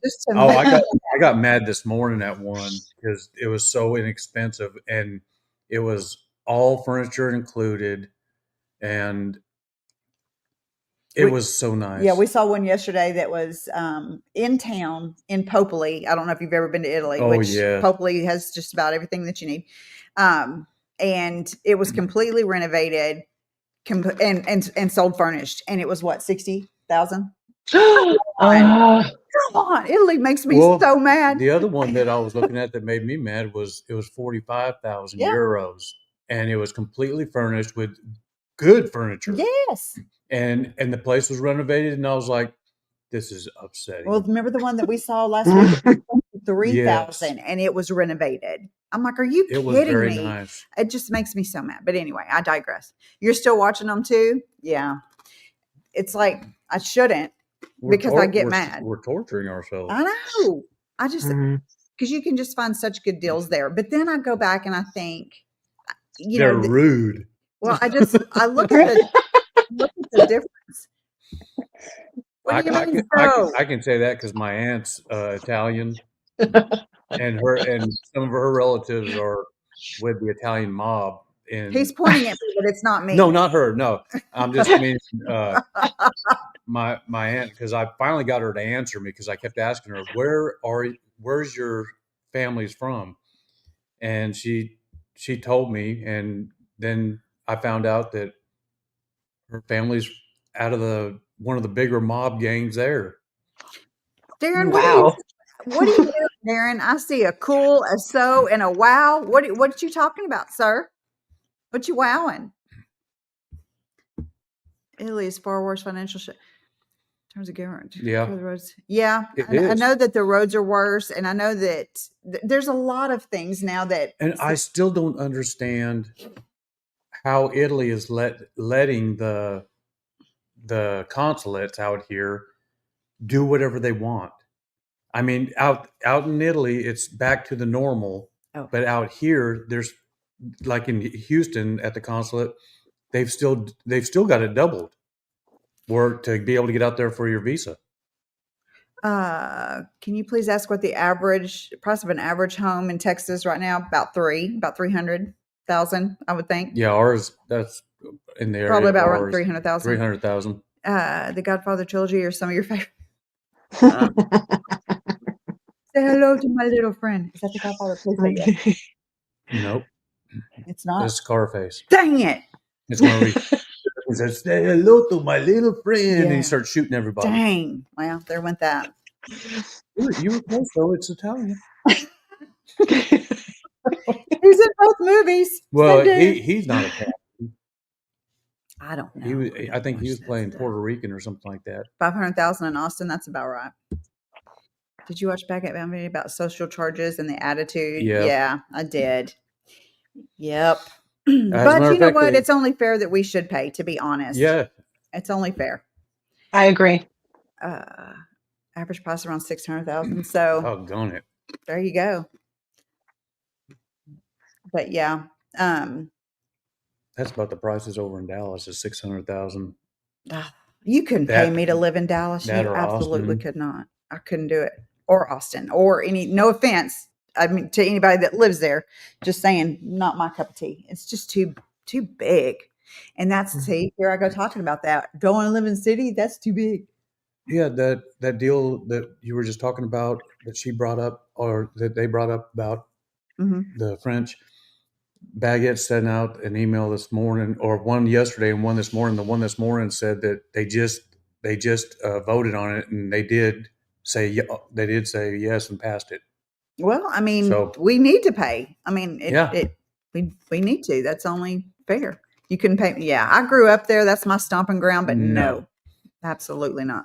Just to I got mad this morning at one because it was so inexpensive and it was all furniture included, and it was so nice. Yeah, we saw one yesterday that was in town in Popoli. I don't know if you've ever been to Italy, which yeah. Popoli has just about everything that you need. And it was completely renovated and sold furnished. And it was what, 60,000? Come on, Italy makes me so mad. The other one that I was looking at that made me mad was 45,000 euros, and it was completely furnished with good furniture. Yes. And the place was renovated, and I was like, this is upsetting. Well, remember the one that we saw last week? 3,000, and it was renovated. I'm like, are you It was kidding very me? nice. It just makes me so mad. But anyway, I digress. You're still watching them too? Yeah. It's like I shouldn't because I get mad. We're torturing ourselves. I know. I just Mhm. because you can just find such good deals there. But then I go back and I think, They're rude. well, I look at the difference. What do you mean so? I can say that because my aunt's Italian, and some of her relatives are with the Italian mob. He's pointing at me, but it's not me. No, not her. No, I'm just meaning my aunt, because I finally got her to answer me because I kept asking her, where's your family's from? And she told me, and then I found out that her family's out of one of the bigger mob gangs there. Darren, Wow. what are you doing, Darren? I see a cool, a so, and a wow. What you talking about, sir? What you wowing? Italy is far worse financial shit in terms of government. Yeah. The roads. Yeah, It I is. know that the roads are worse, and I know that there's a lot of things now that. And I still don't understand how Italy is letting the consulates out here do whatever they want. I mean, out in Italy, it's back to the normal. Oh. But out here, there's like in Houston at the consulate, they've still got it doubled, or to be able to get out there for your visa. Can you please ask what the average price of an average home in Texas right now? About 300,000, I would think. Yeah, ours, that's in the area. Probably about around 300,000. 300,000. The Godfather trilogy or some of your favorite. Say hello to my little friend. Is that the Godfather? Please say yes. Nope, It's not. it's Scarface. Dang it! It's going to read. He says, "Say hello to my little friend," Yeah. and he starts shooting everybody. Dang. Well, there went that. You were close, though. It's Italian. He's in both movies. Well, he's not Italian. I don't know. I think he was playing Puerto Rican or something like that. 500,000 in Austin. That's about right. Did you watch back at Boundary about social charges and the attitude? Yeah. Yeah, I did. Yep. But you know what? It's only fair that we should pay, to be honest. Yeah. It's only fair. I agree. Average price around 600,000. So doggone it. There you go. But yeah. That's about the prices over in Dallas is 600,000. You couldn't pay me to live in Dallas. You absolutely could not. I couldn't do it. Or Austin. Or no offense. I mean, to anybody that lives there, just saying, not my cup of tea. It's just too big. And that's, see, here I go talking about that. Don't want to live in the city? That's too big. Yeah, that deal that you were just talking about, that she brought up, or that they brought up about the French. Baguette sent out an email this morning, or one yesterday and one this morning. The one this morning said that they just voted on it, and they did say yes and passed it. Well, I mean, we need to pay. I mean, we need to. That's only fair. You couldn't pay. Yeah, I grew up there. That's my stomping ground. But no, absolutely not.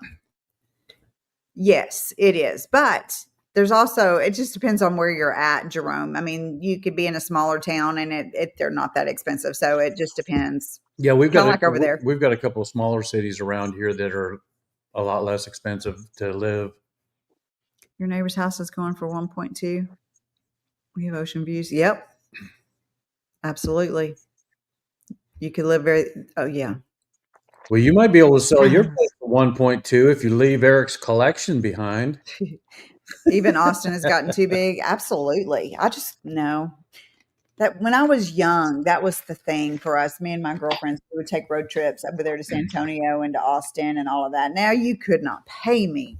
Yes, it is. But there's also, it just depends on where you're at, Jerome. I mean, you could be in a smaller town and they're not that expensive. So it just depends. Yeah, we've got like over there. We've got a couple of smaller cities around here that are a lot less expensive to live. Your neighbor's house is going for 1.2. We have ocean views. Yep. Absolutely. You could live oh yeah. Well, you might be able to sell your place for 1.2 if you leave Eric's collection behind. Even Austin has gotten too big. Absolutely. I just know that when I was young, that was the thing for us. Me and my girlfriends, we would take road trips over there to San Antonio and to Austin and all of that. Now you could not pay me.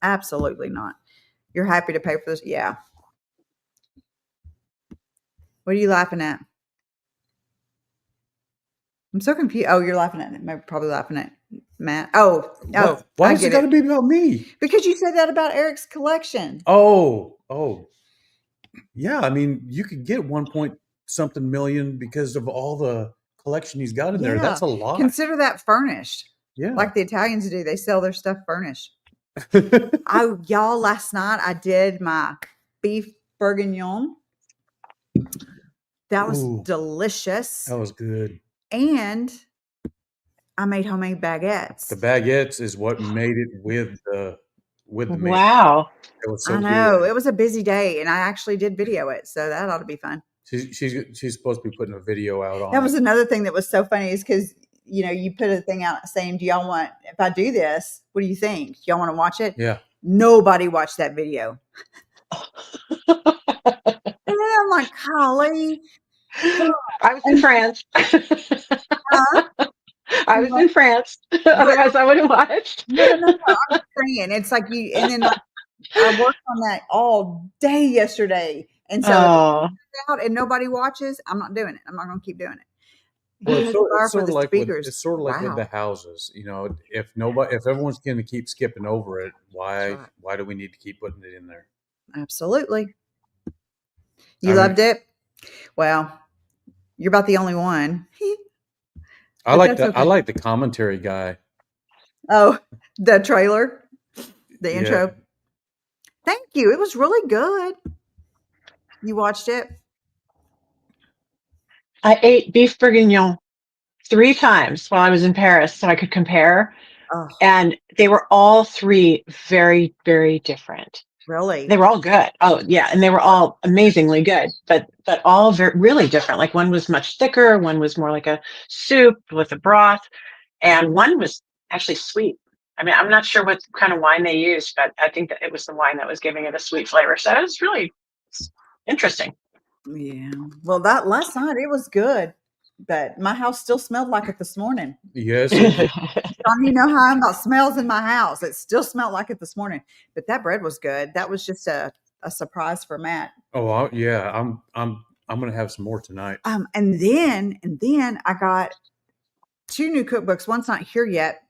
Absolutely not. You're happy to pay for this? Yeah. What are you laughing at? I'm so confused. Oh, you're laughing at it. Maybe probably laughing at Matt. Oh. Why has it got to be about me? Because you said that about Eric's collection. Oh. Yeah, I mean, you could get 1-point-something million because of all the collection he's got in there. That's a lot. Consider that furnished. Yeah. Like the Italians do. They sell their stuff furnished. Y'all, last night I did my beef bourguignon. That was Ooh. delicious. That was good. And I made homemade baguettes. The baguettes is what made it with the meal. Wow. It was so I know. good. It was a busy day, and I actually did video it, so that ought to be fun. She's supposed to be putting a video out on That was it. another thing that was so funny is because, you put a thing out saying, do y'all want, if I do this, what do you think? Y'all want to watch it? Yeah. Nobody watched that video. And then I'm like, golly. I was in France. I was in France. Otherwise, I would have watched. No. I'm saying it's like you, and then like I worked on that all day yesterday, and so if it's out and nobody watches, I'm not doing it. I'm not going to keep doing it. Well, He it's has sort, fire it's for sort the of like speakers. with, it's sort of like with the houses. If everyone's going to keep skipping over it, why do we need to keep putting it in there? Absolutely. You loved it? Well, you're about the only one. I like the commentary guy. Oh, the trailer, the intro. Thank you. It was really good. You watched it? I ate beef bourguignon 3 times while I was in Paris so I could compare. Oh, And they were all 3 very, very different. really? They were all good. Oh, yeah. And they were all amazingly good, but all really different. Like one was much thicker. One was more like a soup with a broth. And one was actually sweet. I mean, I'm not sure what kind of wine they used, but I think that it was the wine that was giving it a sweet flavor. So it was really interesting. Yeah. Well, that last night it was good, but my house still smelled like it this morning. Yes. John, you know how I'm about smells in my house. It still smelled like it this morning, but that bread was good. That was just a surprise for Matt. Oh, yeah. I'm going to have some more tonight. And then I got 2 new cookbooks. One's not here yet.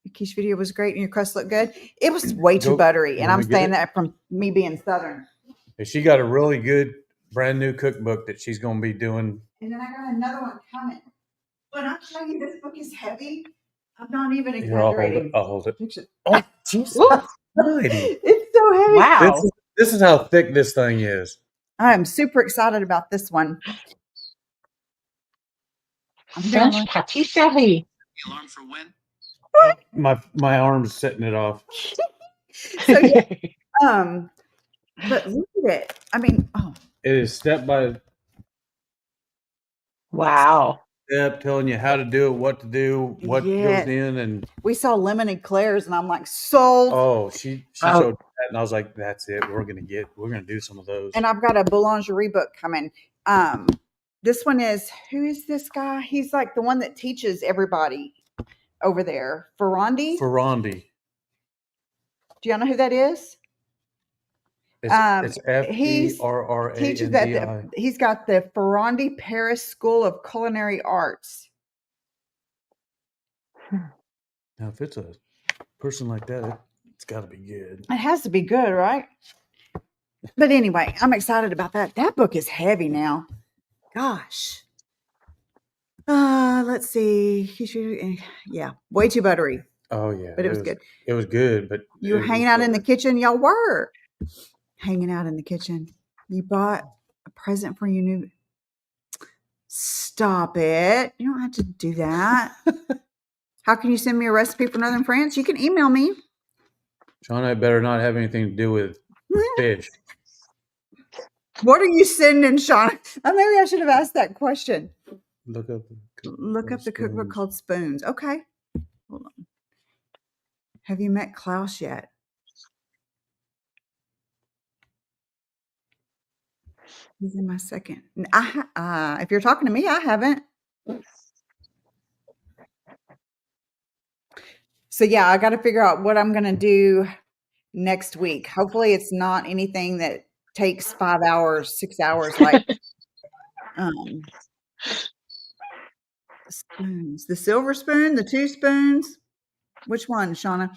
Your quiche video was great and your crust looked good. It was way too buttery, and I'm saying that from me being Southern. She got a really good brand new cookbook that she's going to be doing. And then I got another one coming. When I tell you this book is heavy, I'm not even exaggerating. I'll hold it. Oh, Jesus. It's so heavy. Wow. This is how thick this thing is. I'm super excited about this one. French patisserie. The alarm for when? My arm's setting it off. So yeah, but look at it. I mean, it is step by step telling you how to do it, what to do, what goes in, and we saw lemon eclairs, and I'm like, sold. Oh, she showed that, and I was like, that's it. We're gonna do some of those. And I've got a boulangerie book coming. This one is, who is this guy? He's like the one that teaches everybody over there. Ferrandi. Do y'all know who that is? It's Ferrandi. He's got the Ferrandi Paris School of Culinary Arts. Now, if it's a person like that, it's got to be good. It has to be good, right? But anyway, I'm excited about that. That book is heavy now. Gosh. Let's see. Yeah, way too buttery. Oh yeah, but it was good. It was good, but you were hanging out in the kitchen. Y'all were hanging out in the kitchen. You bought a present for your new. Stop it! You don't have to do that. How can you send me a recipe for Northern France? You can email me. Shauna better not have anything to do with fish. What are you sending, Shauna? Maybe I should have asked that question. Look up the cookbook called Spoons. Okay. Hold on. Have you met Klaus yet? He's in my second. If you're talking to me, I haven't. So yeah, I got to figure out what I'm going to do next week. Hopefully it's not anything that takes 5 hours, 6 hours, like spoons. The silver spoon, the 2 spoons. Which one, Shauna?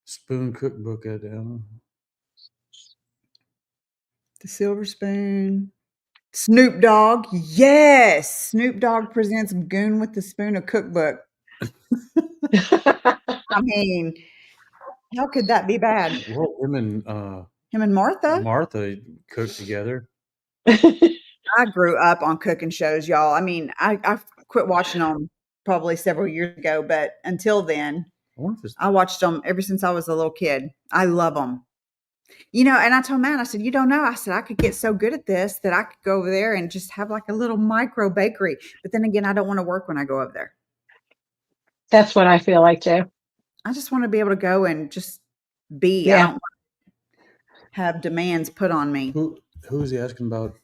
Spoon cookbook, Adele. The silver spoon. Snoop Dogg. Yes. Snoop Dogg presents Goon with the Spoon, a cookbook. I mean, how could that be bad? Well, him and Martha. Martha cooked together. I grew up on cooking shows, y'all. I mean, I quit watching them probably several years ago, but until then, I wonder if it's I watched them ever since I was a little kid. I love them. You know, and I told Matt, I said, you don't know. I said, I could get so good at this that I could go over there and just have like a little micro bakery. But then again, I don't want to work when I go over there. That's what I feel like too. I just want to be able to go and just be. I Yeah. don't want to have demands put on me. who is he asking about?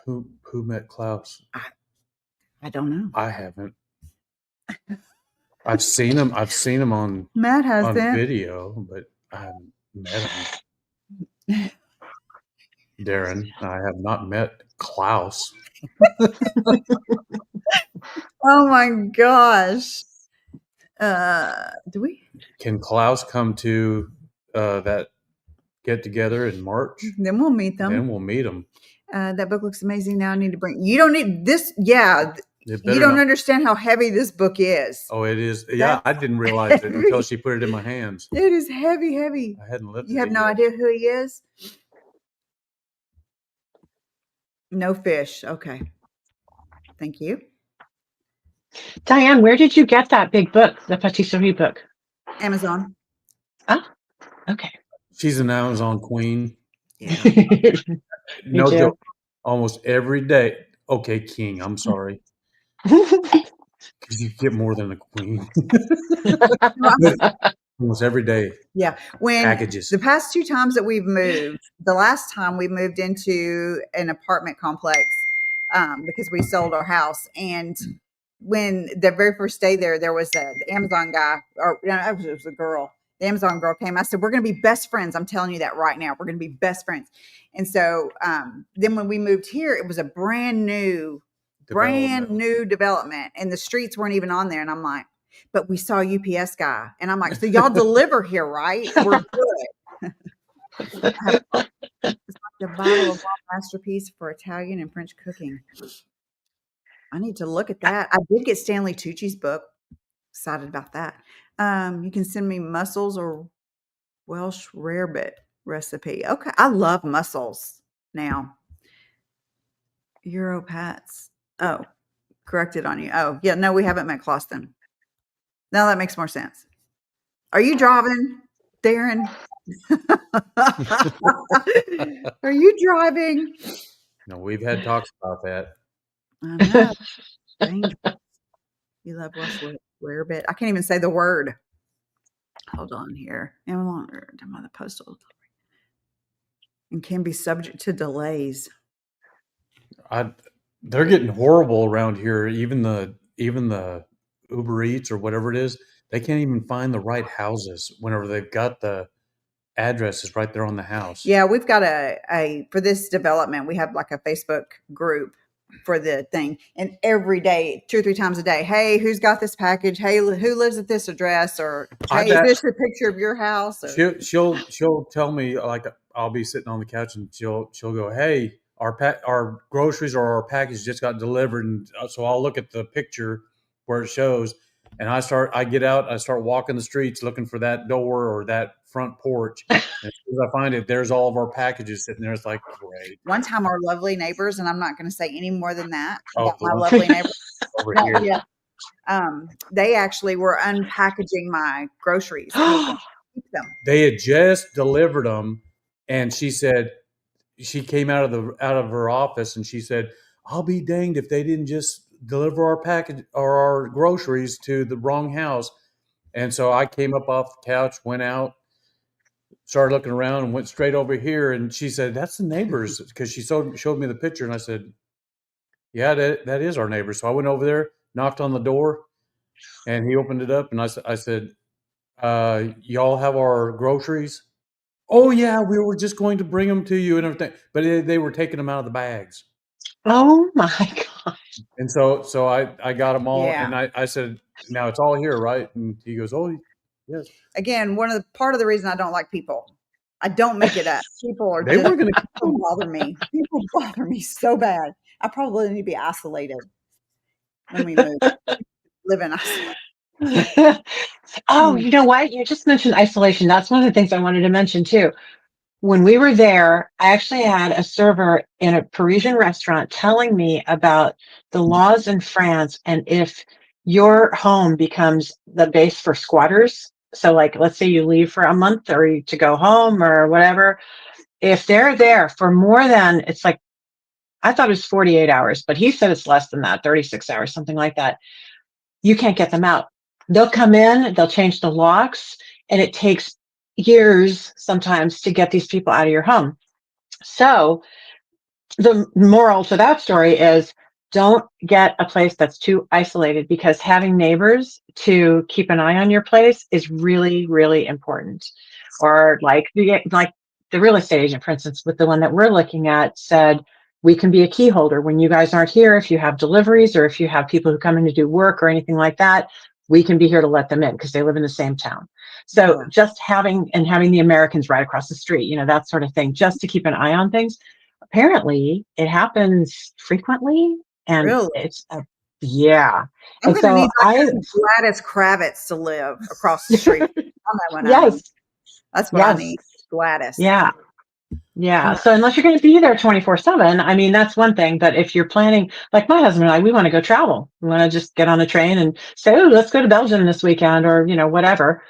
Who met Klaus? I don't know. I haven't. I've seen him. I've seen him on Matt has on that. video, but I haven't met him. Darren, I have not met Klaus. Oh my gosh. Do we? Can Klaus come to that get together in March? Then we'll meet them. Then we'll meet him. That book looks amazing. Now I need to bring. You don't need this. Yeah, It you better don't not- understand how heavy this book is. Oh, it is. Yeah, I didn't realize it until she put it in my hands. It is heavy, heavy. I hadn't lifted You have it no yet. idea who he is? No fish. Okay. Thank you. Diane, where did you get that big book, the patisserie book? Amazon. Okay. She's an Amazon queen. Yeah. No too. joke. Almost every day. Okay, king. I'm sorry. Because you get more than a queen. Almost every day. Yeah. When Packages. the past 2 times that we've moved, the last time we moved into an apartment complex because we sold our house. And when the very first day there was the Amazon guy, or no, it was a girl. The Amazon girl came. I said, we're going to be best friends. I'm telling you that right now. We're going to be best friends. And so then when we moved here, it was a brand new development. And the streets weren't even on there. And I'm like, but we saw UPS guy. And I'm like, so y'all deliver here, right? We're good. It's like the Bible of all masterpiece for Italian and French cooking. I need to look at that. I did get Stanley Tucci's book. Excited about that. You can send me mussels or Welsh rarebit recipe. Okay. I love mussels now. Europats. Oh, corrected on you. Oh, yeah. No, we haven't met Klaus then. Now that makes more sense. Are you driving, Darren? Are you driving? No, we've had talks about that. I know. Dangerous. You love Welsh rarebit. I can't even say the word. Hold on here. No longer by the postal and can be subject to delays. They're getting horrible around here. Even the Uber Eats or whatever it is, they can't even find the right houses whenever they've got the addresses right there on the house. Yeah, we've got a for this development, we have like a Facebook group for the thing, and every day, 2 or 3 times a day, hey, who's got this package? Hey, who lives at this address? Or hey, is this a picture of your house? Or, she'll tell me, like, I'll be sitting on the couch and she'll go, hey, our groceries or our package just got delivered, and so I'll look at the picture where it shows, and I get out, I start walking the streets looking for that door or that front porch. And as soon as I find it, there's all of our packages sitting there. It's like, great. One time, our lovely neighbors, and I'm not going to say any more than that. Oh, my lovely neighbors over here. Yeah. They actually were unpackaging my groceries. Keep them. They had just delivered them, and she said, she came out of her office and she said, I'll be danged if they didn't just deliver our package or our groceries to the wrong house. And so I came up off the couch, went out, started looking around, and went straight over here. And she said, that's the neighbors, because she showed me the picture. And I said, yeah, that is our neighbor. So I went over there, knocked on the door, and he opened it up. And I said, y'all have our groceries? Oh, yeah, we were just going to bring them to you and everything. But they were taking them out of the bags. Oh, my God. And so I got them all. Yeah. And I said, now it's all here, right? And he goes, oh, yes. Again, part of the reason I don't like people. I don't make it up. People are They were going to people bother me. People bother me so bad. I probably need to be isolated when we move. Live in isolation. Oh, you know what? You just mentioned isolation. That's one of the things I wanted to mention too. when we were there, I actually had a server in a Parisian restaurant telling me about the laws in France, and if your home becomes the base for squatters, so like let's say you leave for a month or to go home or whatever, if they're there for more than, it's like, I thought it was 48 hours, but he said it's less than that, 36 hours, something like that. You can't get them out. They'll come in, they'll change the locks, and it takes years sometimes to get these people out of your home. So the moral to that story is don't get a place that's too isolated, because having neighbors to keep an eye on your place is really, really important. Or like the real estate agent, for instance, with the one that we're looking at, said, we can be a key holder when you guys aren't here. If you have deliveries or if you have people who come in to do work or anything like that, we can be here to let them in because they live in the same town. So Yeah. just having the Americans right across the street, that sort of thing, just to keep an eye on things. Apparently it happens frequently, and Really? it's yeah. I'm And going to so need like Gladys Kravitz to live across the street. I know what I mean. yes, That's what I need. Gladys. yeah. So unless you're going to be there 24/7, I mean, that's one thing. But if you're planning, like my husband and I, we want to go travel. We want to just get on a train and say, oh, let's go to Belgium this weekend, or whatever.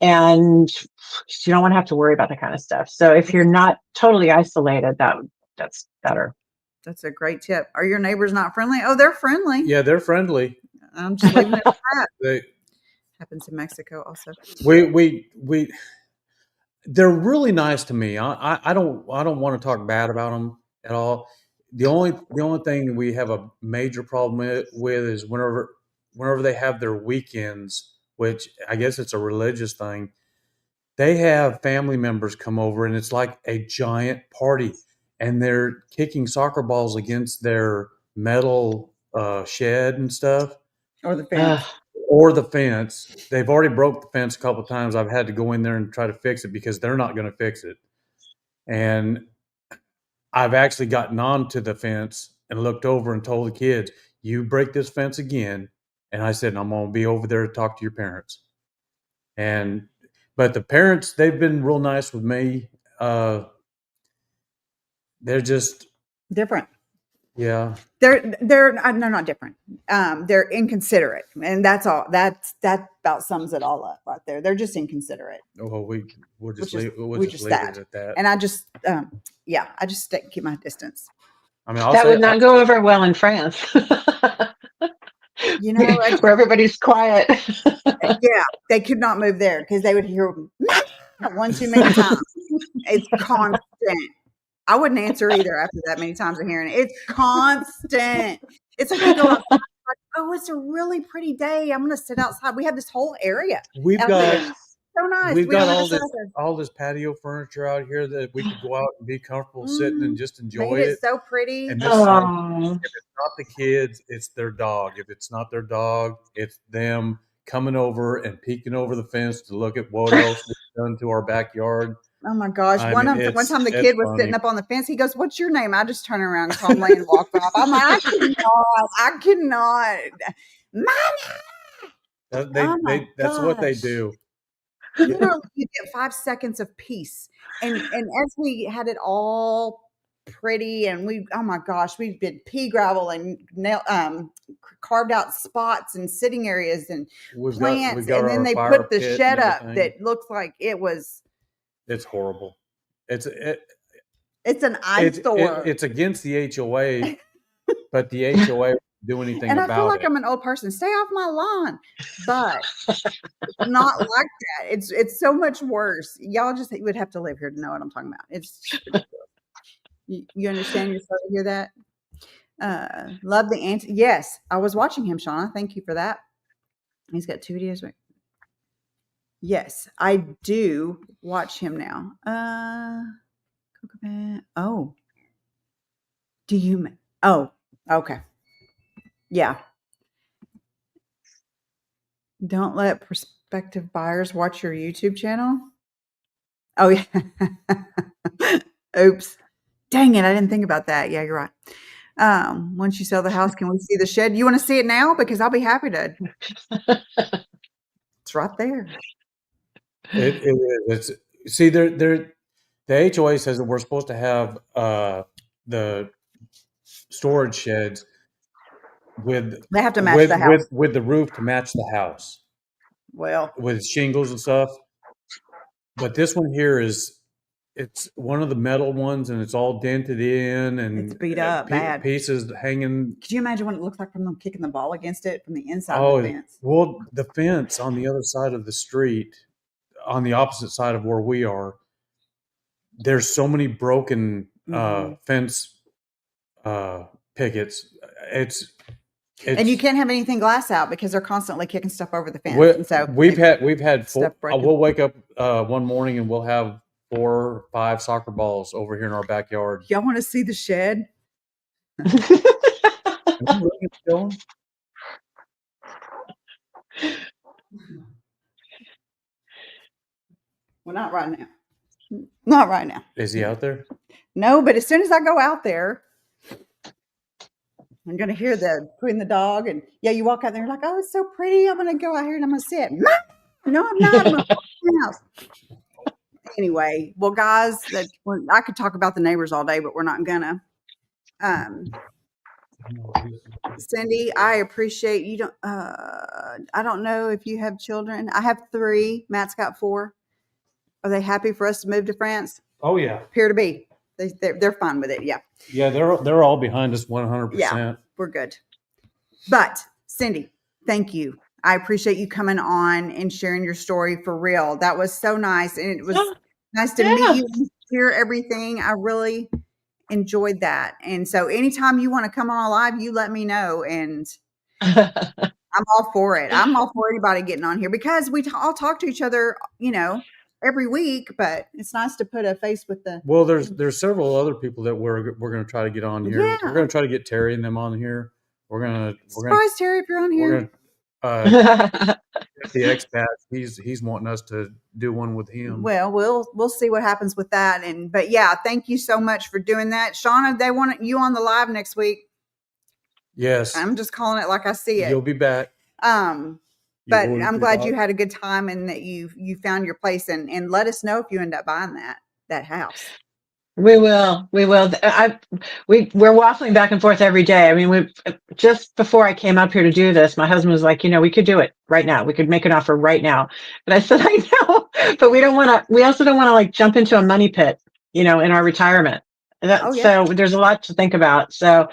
And you don't want to have to worry about that kind of stuff. So if you're not totally isolated, that's better. That's a great tip. Are your neighbors not friendly? Oh, they're friendly. Yeah, they're friendly. I'm just leaving it at that. Happens in Mexico also. They're really nice to me. I don't want to talk bad about them at all. The only thing we have a major problem with is whenever they have their weekends, which I guess it's a religious thing. They have family members come over, and it's like a giant party, and they're kicking soccer balls against their metal shed and stuff, or the fence. They've already broke the fence a couple of times. I've had to go in there and try to fix it because they're not going to fix it. And I've actually gotten onto the fence and looked over and told the kids, you break this fence again. And I said, I'm going to be over there to talk to your parents. But the parents, they've been real nice with me. They're just different. Yeah. They're not different. They're inconsiderate, and that's all. That about sums it all up right there. They're just inconsiderate. Oh, we'll just leave it at that. And I just, I just keep my distance. I mean, that would not go over well in France. Where everybody's quiet. Yeah, they could not move there because they would hear one too many times. It's constant. I wouldn't answer either after that many times of hearing it. It's constant. It's like you go outside, like, oh, it's a really pretty day. I'm going to sit outside. We have this whole area. We've got so nice. We've got all this patio furniture out here that we could go out and be comfortable sitting and just enjoy it. It's so pretty. And this, if it's not the kids, it's their dog. If it's not their dog, it's them coming over and peeking over the fence to look at what else we've done to our backyard. Oh my gosh. One time the kid was sitting up on the fence. He goes, what's your name? I just turn around calmly and walk off. I'm like, I cannot. Mama! That's what they do. Literally, you get 5 seconds of peace. And as we had it all pretty, and oh my gosh, we've been pea gravel and carved out spots and sitting areas and plants. And then they put the shed up that looks like it was. It's horrible. It's an eyesore. It's against the HOA, but the HOA won't do anything about it. And I feel like I'm an old person. Stay off my lawn. But it's not like that. It's so much worse. Y'all just would have to live here to know what I'm talking about. It's you understand? You're starting to hear that? Love the answer. Yes, I was watching him, Shauna. Thank you for that. He's got 2 videos right. Yes, I do watch him now. Oh. Do you? Oh, okay. Yeah. Don't let prospective buyers watch your YouTube channel. Oh, yeah. Oops. Dang it. I didn't think about that. Yeah, you're right. Once you sell the house, can we see the shed? You want to see it now? Because I'll be happy to. It's right there. It is. See, The HOA says that we're supposed to have the storage sheds with They have to match the house. with the roof to match the house Well, with shingles and stuff. But this one here it's one of the metal ones, and it's all dented in and it's beat up bad. pieces hanging. Could you imagine what it looks like from them kicking the ball against it from the inside of the fence? Well, the fence on the other side of the street, on the opposite side of where we are, there's so many broken fence pickets. It's and you can't have anything glass out because they're constantly kicking stuff over the fence. And so we've had stuff breaking. we'll wake up one morning and we'll have 4 or 5 soccer balls over here in our backyard. Y'all want to see the shed? Well, not right now. Not right now. Is he out there? No, but as soon as I go out there, I'm going to hear the putting the dog. And yeah, you walk out there like, oh, it's so pretty. I'm going to go out here and I'm going to sit. No, I'm not. I'm going to the house. Anyway, well, guys, I could talk about the neighbors all day, but we're not going to. Cindy, I appreciate you. I don't know if you have children. I have 3. Matt's got 4. Are they happy for us to move to France? Oh yeah, Appear to be. They're fine with it. Yeah. Yeah, they're all behind us 100%. Yeah, we're good. But Cindy, thank you. I appreciate you coming on and sharing your story for real. That was so nice, and it was nice to meet you and hear everything. I really enjoyed that. And so anytime you want to come on live, you let me know, and I'm all for it. I'm all for anybody getting on here because we all talk to each other, every week, but it's nice to put a face with the. Well, there's several other people that we're going to try to get on here. Yeah. We're going to try to get Terry and them on here. Surprise, Terry, if you're on here. The expat, he's wanting us to do one with him. Well, we'll see what happens with that. But yeah, thank you so much for doing that. Shauna, they want you on the live next week. Yes. I'm just calling it like I see it. You'll be back. But I'm glad you had a good time and that you found your place, and let us know if you end up buying that house. We will. We're waffling back and forth every day. I mean, just before I came up here to do this, my husband was like, we could do it right now. We could make an offer right now. But I said, I know, but we also don't want to like jump into a money pit, in our retirement. So there's a lot to think about. So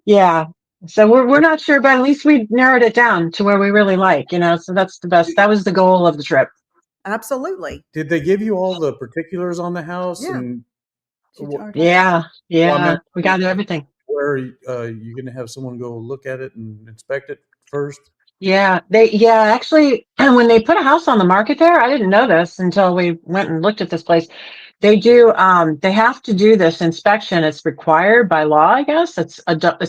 yeah. So we're not sure, but at least we narrowed it down to where we really like, so that's the best. That was the goal of the trip. Absolutely. Did they give you all the particulars on the house? Yeah. Yeah. Well, We got everything. Where you going to have someone go look at it and inspect it first? Yeah, actually, when they put a house on the market there, I didn't know this until we went and looked at this place. They do, they have to do this inspection. It's required by law, I guess. It's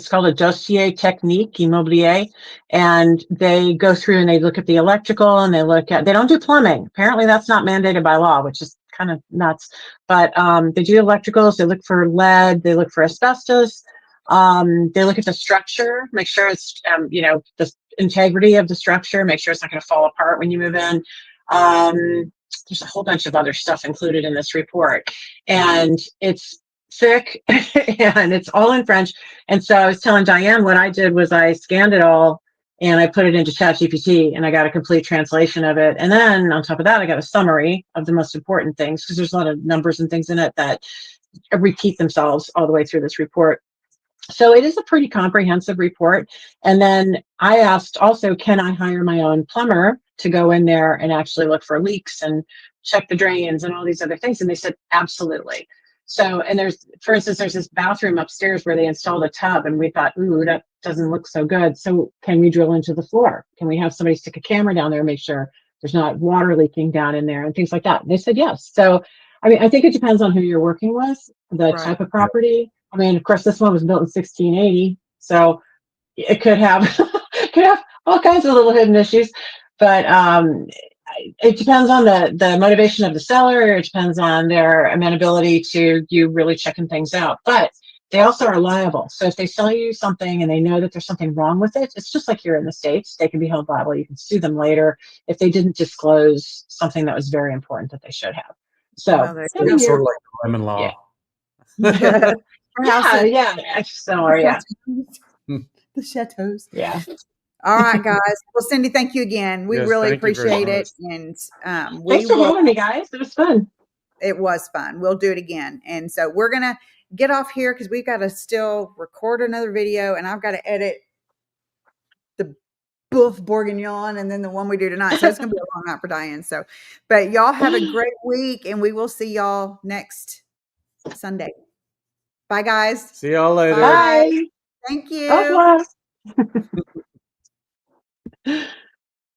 called a dossier technique immobilier. And they go through and they look at the electrical and they don't do plumbing. Apparently that's not mandated by law, which is kind of nuts. But they do electricals, they look for lead, they look for asbestos. They look at the structure, make sure it's, the integrity of the structure, make sure it's not going to fall apart when you move in. There's a whole bunch of other stuff included in this report, and it's thick and it's all in French. And so I was telling Diane what I did was I scanned it all and I put it into ChatGPT and I got a complete translation of it. And then on top of that, I got a summary of the most important things because there's a lot of numbers and things in it that repeat themselves all the way through this report. So it is a pretty comprehensive report. And then I asked also, can I hire my own plumber to go in there and actually look for leaks and check the drains and all these other things? And they said, absolutely. So, and for instance, there's this bathroom upstairs where they installed a tub and we thought, ooh, that doesn't look so good. So can we drill into the floor? Can we have somebody stick a camera down there and make sure there's not water leaking down in there and things like that? And they said, yes. So, I mean, I think it depends on who you're working with, the type of property. I mean, of course, this one was built in 1680, so it could have all kinds of little hidden issues. But it depends on the motivation of the seller. It depends on their amenability to you really checking things out. But they also are liable. So if they sell you something and they know that there's something wrong with it, it's just like here in the States. They can be held liable. You can sue them later if they didn't disclose something that was very important that they should have. So Well, there same you It's go. sort of like the lemon law. Yeah. Our house yeah. So are yeah. the chateaus. Yeah. All right, guys. Well, Cindy, thank you again. We Yes, really thank you very appreciate much. it, and we Thanks for will. having me, guys. It was fun. It was fun. We'll do it again. And so we're gonna get off here because we've got to still record another video, and I've got to edit the Boeuf Bourguignon and then the one we do tonight. So it's gonna be a long night for Diane. So, but y'all have a great week, and we will see y'all next Sunday. Bye, guys. See y'all later. Bye. Bye. Thank Au you. revoir.